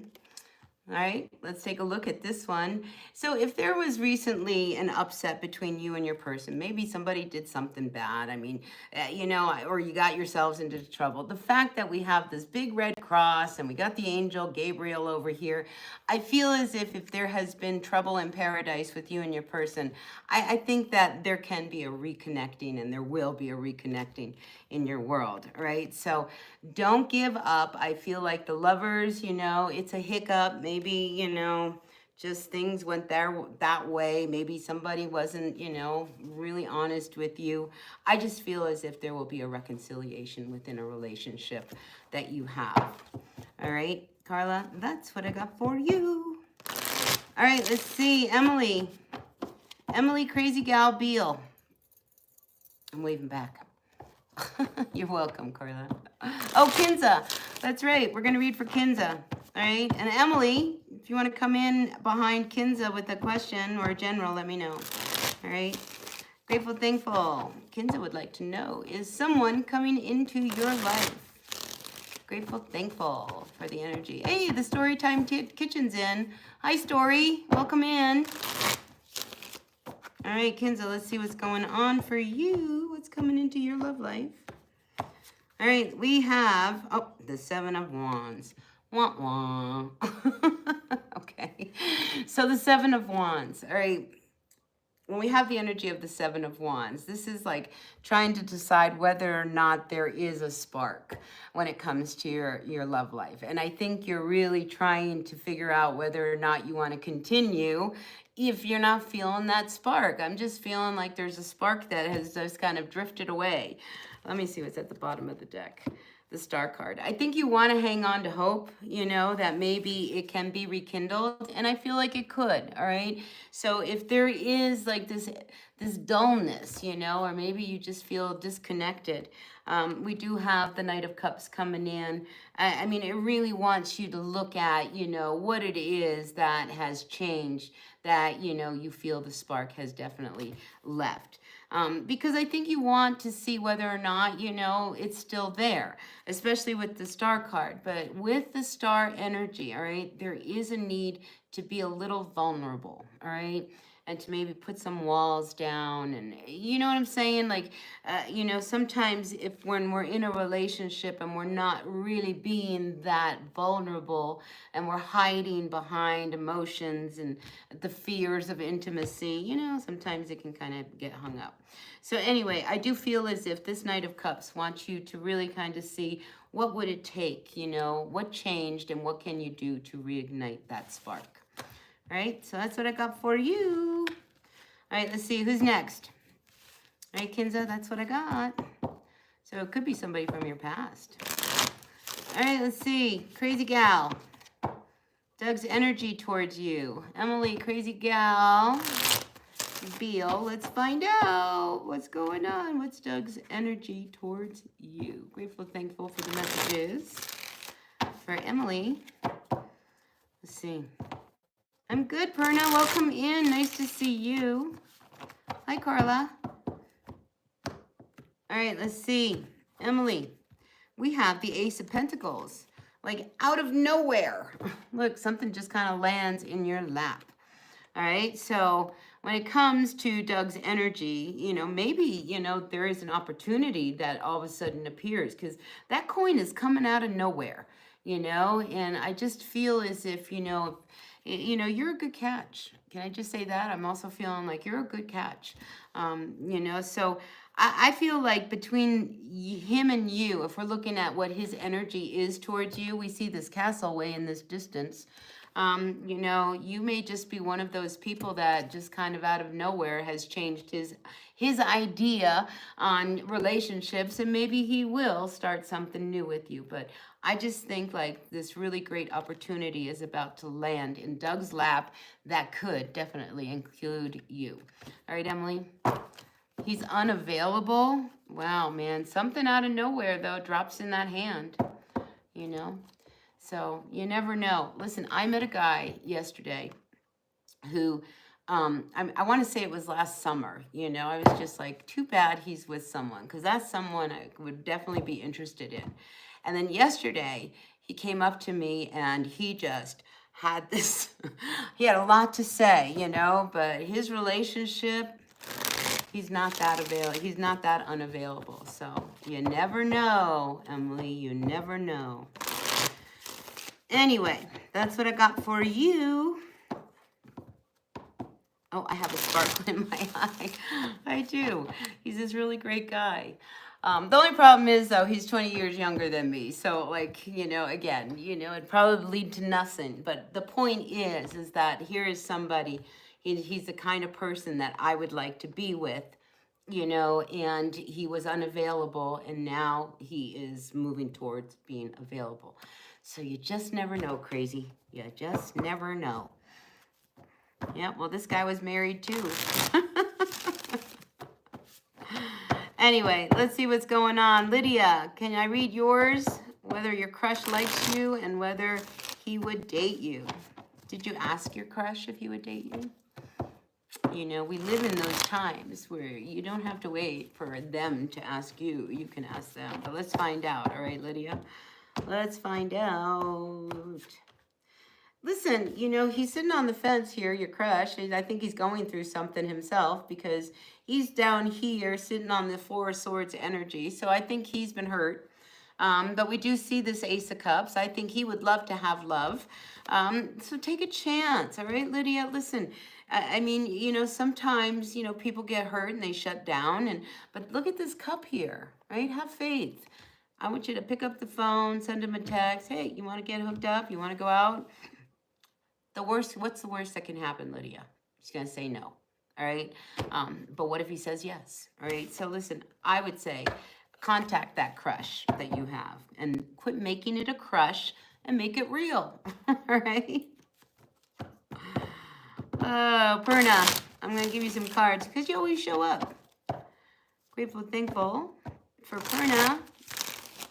All right, let's take a look at this one. So if there was recently an upset between you and your person, maybe somebody did something bad, I mean, you know, or you got yourselves into trouble. The fact that we have this big red cross and we got the angel Gabriel over here, I feel as if there has been trouble in paradise with you and your person, I think that there can be a reconnecting, and there will be a reconnecting in your world, right? So don't give up. I feel like the lovers, you know, it's a hiccup. Maybe, you know, just things went that way. Maybe somebody wasn't, you know, really honest with you. I just feel as if there will be a reconciliation within a relationship that you have. All right, Carla, that's what I got for you. All right, let's see. Emily, Crazy Gal Beal. I'm waving back. You're welcome, Carla. Oh, Kinza. That's right. We're going to read for Kinza. All right. And Emily, if you want to come in behind Kinza with a question or a general, let me know. All right. Grateful, thankful. Kinza would like to know, is someone coming into your life? Grateful, thankful for the energy. Hey, the Storytime Kitchen's in. Hi, Story. Welcome in. All right, Kinza, let's see what's going on for you. What's coming into your love life? All right, we have, oh, the Seven of Wands. Wah, wah. Okay, so the Seven of Wands. All right, when we have the energy of the Seven of Wands, this is like trying to decide whether or not there is a spark when it comes to your love life. And I think you're really trying to figure out whether or not you want to continue if you're not feeling that spark. I'm just feeling like there's a spark that has just kind of drifted away. Let me see what's at the bottom of the deck. The Star card. I think you want to hang on to hope, you know, that maybe it can be rekindled, and I feel like it could. All right. So if there is like this dullness, you know, or maybe you just feel disconnected, we do have the Knight of Cups coming in. I mean, it really wants you to look at, you know, what it is that has changed, that, you know, you feel the spark has definitely left. Because I think you want to see whether or not, you know, it's still there, especially with the Star card. But with the Star energy, all right, there is a need to be a little vulnerable, all right, and to maybe put some walls down. And you know what I'm saying? Like, you know, sometimes when we're in a relationship and we're not really being that vulnerable and we're hiding behind emotions and the fears of intimacy, you know, sometimes it can kind of get hung up. So anyway, I do feel as if this Knight of Cups wants you to really kind of see what would it take, you know, what changed and what can you do to reignite that spark. All right, so that's what I got for you. All right, let's see, who's next? All right, Kinza, that's what I got. So it could be somebody from your past. All right, let's see, Crazy Gal. Doug's energy towards you. Emily, Crazy Gal. Beal, let's find out what's going on. What's Doug's energy towards you? Grateful, thankful for the messages. For Emily, let's see. I'm good, Perna. Welcome in. Nice to see you. Hi, Carla. All right, let's see. Emily, we have the Ace of Pentacles. Like out of nowhere. Look, something just kind of lands in your lap. All right, so when it comes to Doug's energy, you know, maybe, you know, there is an opportunity that all of a sudden appears because that coin is coming out of nowhere, you know, and I just feel as if, you know, you're a good catch. Can I just say that? I'm also feeling like you're a good catch, you know, so I feel like between him and you, if we're looking at what his energy is towards you, we see this castle way in this distance. You know, you may just be one of those people that just kind of out of nowhere has changed his idea on relationships, and maybe he will start something new with you. But I just think like this really great opportunity is about to land in Doug's lap that could definitely include you. All right, Emily? He's unavailable. Wow, man. Something out of nowhere, though, drops in that hand, you know? So you never know. Listen, I met a guy yesterday who, I want to say it was last summer, you know, I was just like, too bad he's with someone, because that's someone I would definitely be interested in. And then yesterday, he came up to me and he just had this, he had a lot to say, you know, but his relationship, he's not that he's not that unavailable. So you never know, Emily, you never know. Anyway, that's what I got for you. Oh, I have a sparkle in my eye. I do. He's this really great guy. The only problem is, though, he's 20 years younger than me. So, like, you know, again, you know, it'd probably lead to nothing. But the point is that here is somebody, he's the kind of person that I would like to be with, you know, and he was unavailable, and now he is moving towards being available. So you just never know, crazy. You just never know. Yeah, well, this guy was married too. Anyway, let's see what's going on. Lydia, can I read yours? Whether your crush likes you and whether he would date you. Did you ask your crush if he would date you? You know, we live in those times where you don't have to wait for them to ask you. You can ask them. But let's find out. All right, Lydia? Let's find out. Listen, you know, he's sitting on the fence here, your crush. And I think he's going through something himself because he's down here sitting on the Four of Swords energy. So I think he's been hurt. But we do see this Ace of Cups. I think he would love to have love. So take a chance, all right, Lydia? Listen, I mean, you know, sometimes, you know, people get hurt and they shut down. But look at this cup here, right? Have faith. I want you to pick up the phone, send him a text. Hey, you want to get hooked up? You want to go out? What's the worst that can happen, Lydia? She's going to say no, all right? But what if he says yes, all right? So listen, I would say contact that crush that you have and quit making it a crush and make it real, all right? Oh, Perna, I'm going to give you some cards because you always show up. Grateful, thankful for Perna.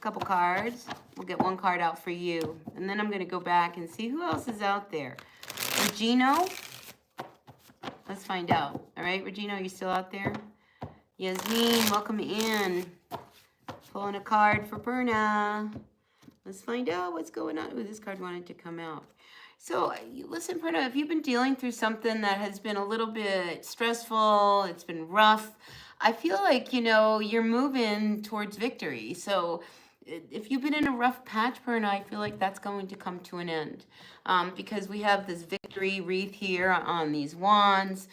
Couple cards. We'll get one card out for you. And then I'm going to go back and see who else is out there. Regino? Let's find out. All right, Regino, are you still out there? Yasmin, welcome in. Pulling a card for Perna. Let's find out what's going on. Ooh, this card wanted to come out. So, listen, Perna, if you've been dealing through something that has been a little bit stressful, it's been rough, I feel like, you know, you're moving towards victory. So, if you've been in a rough patch, Perna, I feel like that's going to come to an end because we have this victory wreath here on these wands.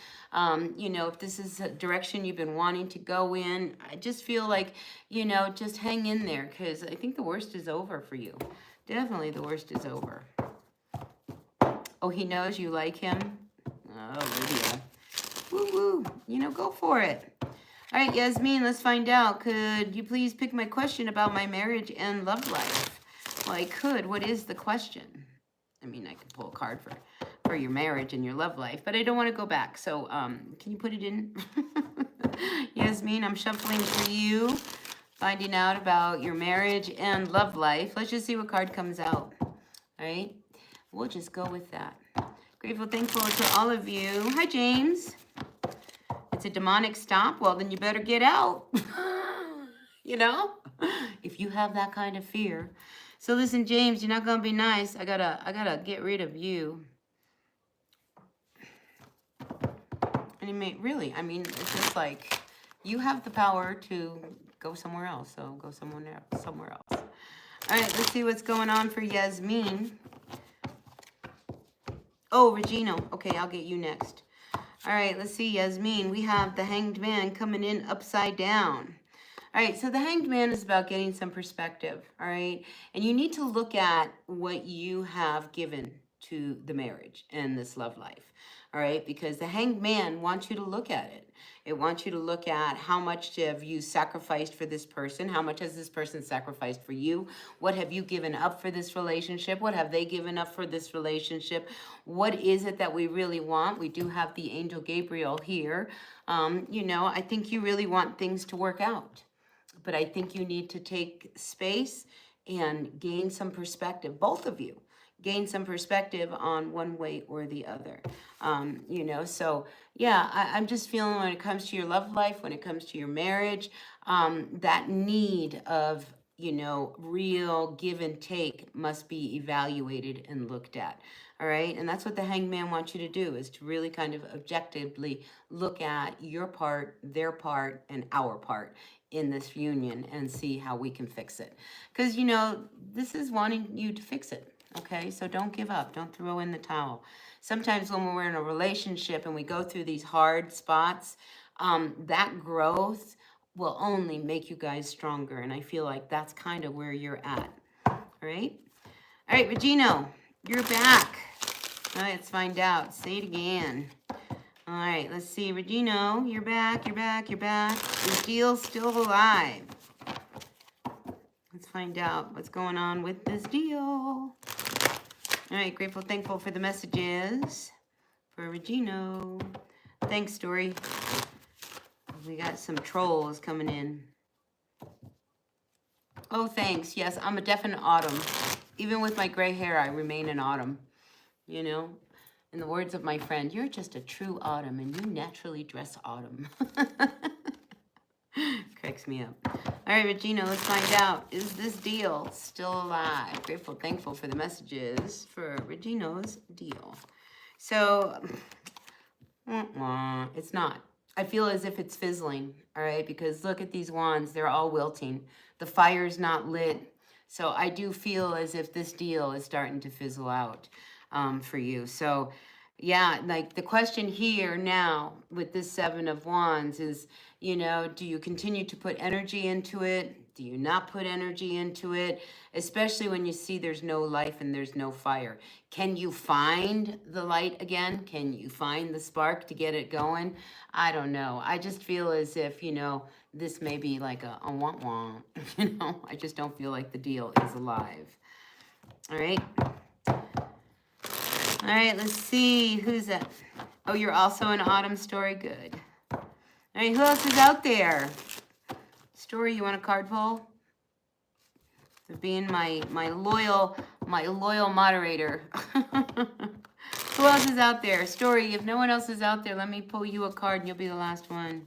You know, if this is a direction you've been wanting to go in, I just feel like, you know, just hang in there because I think the worst is over for you. Definitely the worst is over. Oh, he knows you like him? Oh, Lydia. Woo-woo. You know, go for it. All right, Yasmin, let's find out. Could you please pick my question about my marriage and love life? Well, I could. What is the question? I mean, I could pull a card for your marriage and your love life, but I don't want to go back. So can you put it in? Yasmin, I'm shuffling for you, finding out about your marriage and love life. Let's just see what card comes out. All right, we'll just go with that. Grateful, thankful to all of you. Hi, James. It's a demonic stop. Well, then you better get out. You know, if you have that kind of fear. So listen, James, you're not gonna be nice. I gotta get rid of you. And it may really, I mean, it's just like you have the power to go somewhere else. So go somewhere else. All right, let's see what's going on for Yasmin. Oh, Regino. Okay, I'll get you next. All right, let's see, Yasmin. We have the Hanged Man coming in upside down. All right, so the Hanged Man is about getting some perspective, all right? And you need to look at what you have given to the marriage and this love life, all right? Because the Hanged Man wants you to look at it. It wants you to look at how much have you sacrificed for this person? How much has this person sacrificed for you? What have you given up for this relationship? What have they given up for this relationship? What is it that we really want? We do have the Angel Gabriel here. You know, I think you really want things to work out. But I think you need to take space and gain some perspective, both of you. Gain some perspective on one way or the other. You know, so yeah, I'm just feeling when it comes to your love life, when it comes to your marriage, that need of, you know, real give and take must be evaluated and looked at. All right. And that's what the Hanged Man wants you to do, is to really kind of objectively look at your part, their part, and our part in this union and see how we can fix it. Because, you know, this is wanting you to fix it. Okay, so don't give up. Don't throw in the towel. Sometimes when we're in a relationship and we go through these hard spots, that growth will only make you guys stronger. And I feel like that's kind of where you're at. All right? All right, Regino, you're back. All right, let's find out. Say it again. All right, let's see. Regino, you're back, you're back, you're back. Is deal still alive? Let's find out what's going on with this deal. All right, grateful, thankful for the messages for Regino. Thanks, Story. We got some trolls coming in. Oh, thanks. Yes, I'm a definite autumn. Even with my gray hair, I remain an autumn. You know, in the words of my friend, you're just a true autumn and you naturally dress autumn. Cracks me up. All right, Regina, let's find out. Is this deal still alive? Grateful, thankful for the messages for Regino's deal. So, it's not. I feel as if it's fizzling, all right? Because look at these wands. They're all wilting. The fire's not lit. So I do feel as if this deal is starting to fizzle out for you. So, yeah, like the question here now with this Seven of Wands is, you know, do you continue to put energy into it? Do you not put energy into it? Especially when you see there's no life and there's no fire. Can you find the light again? Can you find the spark to get it going? I don't know. I just feel as if, you know, this may be like a wah-wah. You know, I just don't feel like the deal is alive. All right. All right, let's see. Who's that? Oh, you're also an autumn, Story. Good. All right, who else is out there? Story, you want a card pull? For being my loyal moderator. Who else is out there? Story, if no one else is out there, let me pull you a card and you'll be the last one.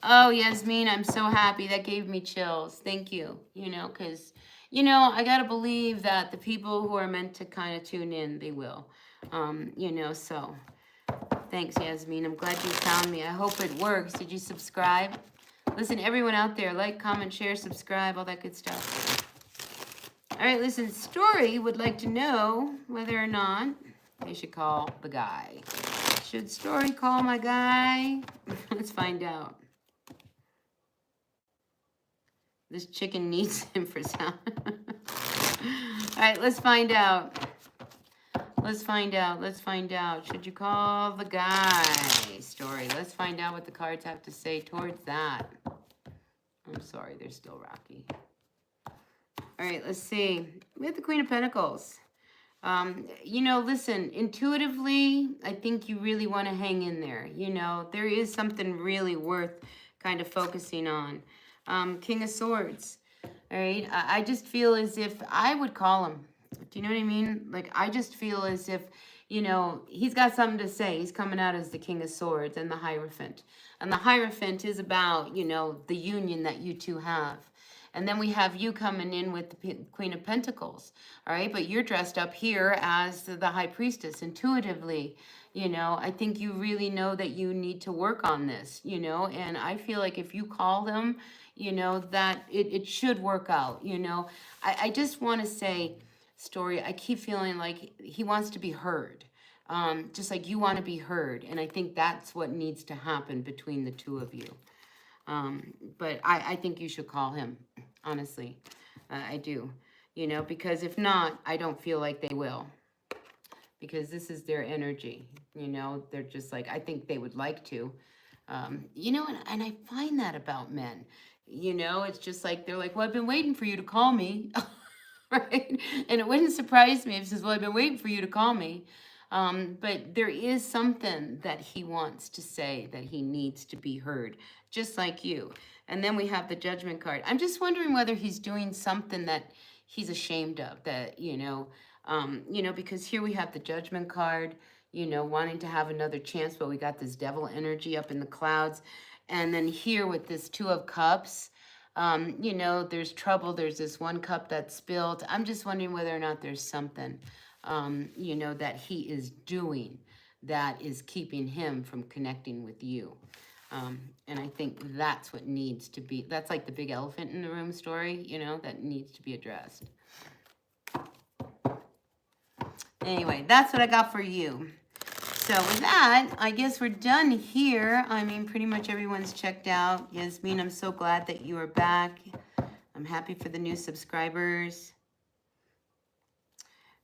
Oh, Yasmin, I'm so happy. That gave me chills. Thank you. You know, because, you know, I got to believe that the people who are meant to kind of tune in, they will. You know, so thanks, Yasmin. I'm glad you found me. I hope it works. Did you subscribe? Listen, everyone out there, like, comment, share, subscribe, all that good stuff. All right, listen, Story would like to know whether or not they should call the guy. Should Story call my guy? Let's find out. This chicken needs him for sound. All right, let's find out. Let's find out. Let's find out. Should you call the guy? Story. Let's find out what the cards have to say towards that. I'm sorry, they're still rocky. All right, let's see. We have the Queen of Pentacles. You know, listen, intuitively, I think you really want to hang in there. You know, there is something really worth kind of focusing on. King of Swords. All right, I just feel as if I would call him. Do you know what I mean? Like, I just feel as if, you know, he's got something to say. He's coming out as the King of Swords and the Hierophant. And the Hierophant is about, you know, the union that you two have. And then we have you coming in with the Queen of Pentacles, all right? But you're dressed up here as the High Priestess. Intuitively, you know, I think you really know that you need to work on this, you know? And I feel like if you call them, you know, that it should work out, you know? I just want to say, Story, I keep feeling like he wants to be heard. Just like you want to be heard. And I think that's what needs to happen between the two of you. But I think you should call him, honestly. I do. You know, because if not, I don't feel like they will. Because this is their energy. You know, they're just like, I think they would like to. You know, and I find that about men. You know, it's just like, they're like, well, I've been waiting for you to call me. Right? And it wouldn't surprise me if he says, well, I've been waiting for you to call me. But there is something that he wants to say, that he needs to be heard, just like you. And then we have the Judgment card. I'm just wondering whether he's doing something that he's ashamed of, that, you know, because here we have the Judgment card, you know, wanting to have another chance, but we got this devil energy up in the clouds. And then here with this Two of Cups, you know, there's trouble. There's this one cup that's spilled. I'm just wondering whether or not there's something, you know, that he is doing that is keeping him from connecting with you. And I think that's what needs to be, that's like the big elephant in the room story, you know, that needs to be addressed. Anyway, that's what I got for you. So with that, I guess we're done here. I mean, pretty much everyone's checked out. Yasmin, I'm so glad that you are back. I'm happy for the new subscribers.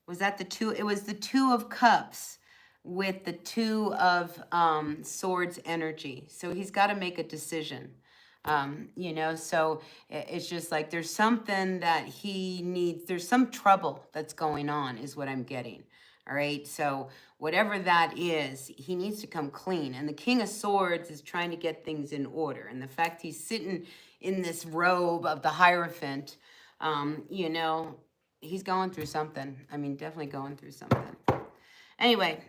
Was that the two? It was the Two of Cups with the Two of Swords energy. So he's got to make a decision. You know, so it's just like there's something that he needs. There's some trouble that's going on is what I'm getting. All right. So whatever that is, he needs to come clean. And the King of Swords is trying to get things in order. And the fact he's sitting in this robe of the Hierophant, you know, he's going through something. I mean, definitely going through something. Anyway,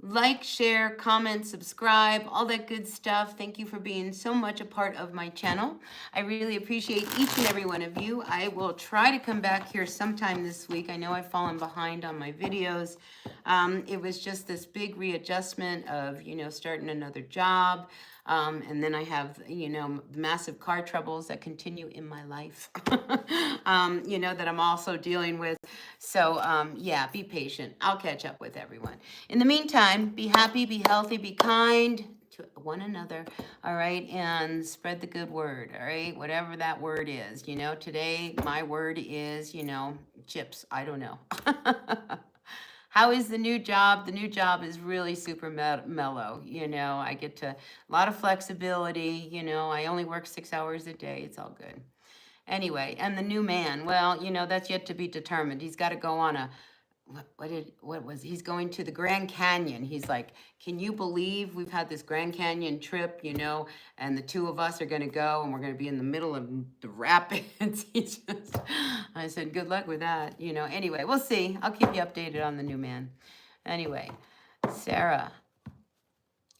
like, share, comment, subscribe, all that good stuff. Thank you for being so much a part of my channel. I really appreciate each and every one of you. I will try to come back here sometime this week. I know I've fallen behind on my videos. It was just this big readjustment of, you know, starting another job. And then I have, you know, massive car troubles that continue in my life, you know, that I'm also dealing with. So, yeah, be patient. I'll catch up with everyone. In the meantime, be happy, be healthy, be kind to one another, all right? And spread the good word, all right? Whatever that word is, you know, today my word is, you know, chips. I don't know. How is the new job? The new job is really super mellow. You know, I get to a lot of flexibility. You know, I only work 6 hours a day. It's all good. Anyway, and the new man, well, you know, that's yet to be determined. He's got to go on a, he's going to the Grand Canyon. He's like, can you believe we've had this Grand Canyon trip, you know, and the two of us are going to go and we're going to be in the middle of the rapids. I said, good luck with that, you know. Anyway, we'll see. I'll keep you updated on the new man. Anyway, Sarah,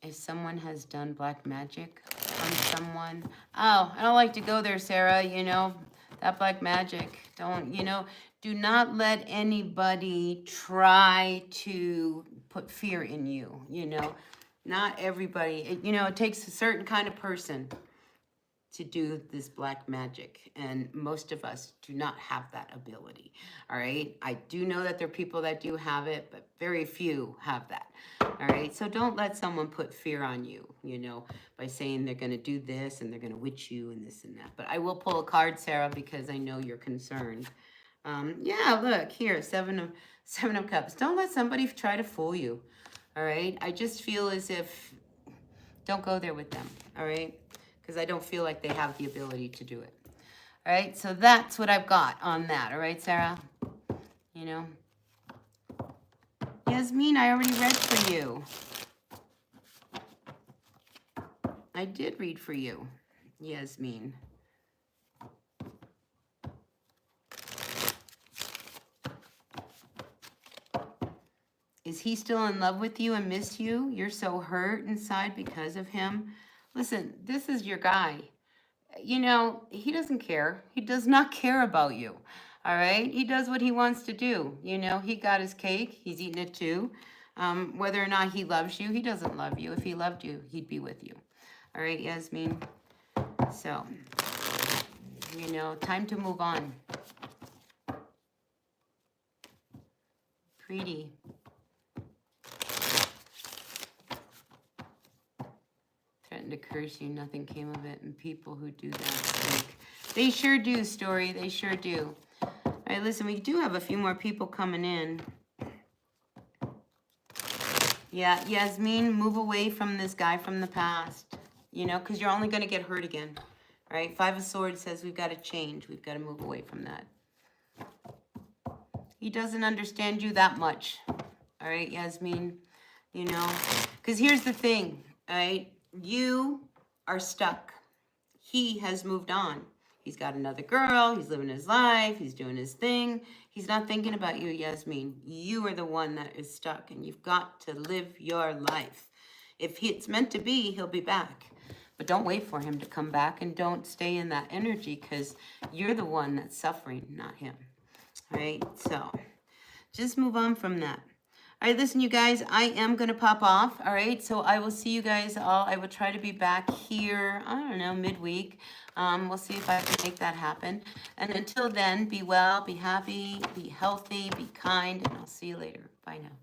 if someone has done black magic on someone, oh, I don't like to go there, Sarah, you know, that black magic, don't, you know, do not let anybody try to put fear in you, you know. Not everybody, you know, it takes a certain kind of person to do this black magic. And most of us do not have that ability, all right? I do know that there are people that do have it, but very few have that, all right? So don't let someone put fear on you, you know, by saying they're gonna do this and they're gonna witch you and this and that. But I will pull a card, Sarah, because I know you're concerned. Yeah, look, here, Seven of Cups. Don't let somebody try to fool you, all right? I just feel as if, don't go there with them, all right? because I don't feel like they have the ability to do it. All right, so that's what I've got on that. All right, Sarah? You know? Yasmin, I already read for you. I did read for you, Yasmin. Is he still in love with you and miss you? You're so hurt inside because of him. Listen, this is your guy. You know, he doesn't care. He does not care about you. All right? He does what he wants to do. You know, he got his cake. He's eating it too. Whether or not he loves you, he doesn't love you. If he loved you, he'd be with you. All right, Yasmin? So, you know, time to move on. Pretty. Threatened to curse you, nothing came of it, and people who do that stink. They sure do, Story. They sure do. All right, listen, we do have a few more people coming in. Yeah, Yasmin, move away from this guy from the past, you know, because you're only going to get hurt again. All right, Five of Swords says we've got to change. We've got to move away from that. He doesn't understand you that much. All right, Yasmin, you know, because here's the thing, all right? You are stuck. He has moved on. He's got another girl. He's living his life. He's doing his thing. He's not thinking about you, Yasmin. You are the one that is stuck, and you've got to live your life. If it's meant to be, he'll be back. But don't wait for him to come back, and don't stay in that energy, because you're the one that's suffering, not him. All right? So just move on from that. All right, listen, you guys, I am going to pop off, all right? So I will see you guys all. I will try to be back here, I don't know, midweek. We'll see if I can make that happen. And until then, be well, be happy, be healthy, be kind, and I'll see you later. Bye now.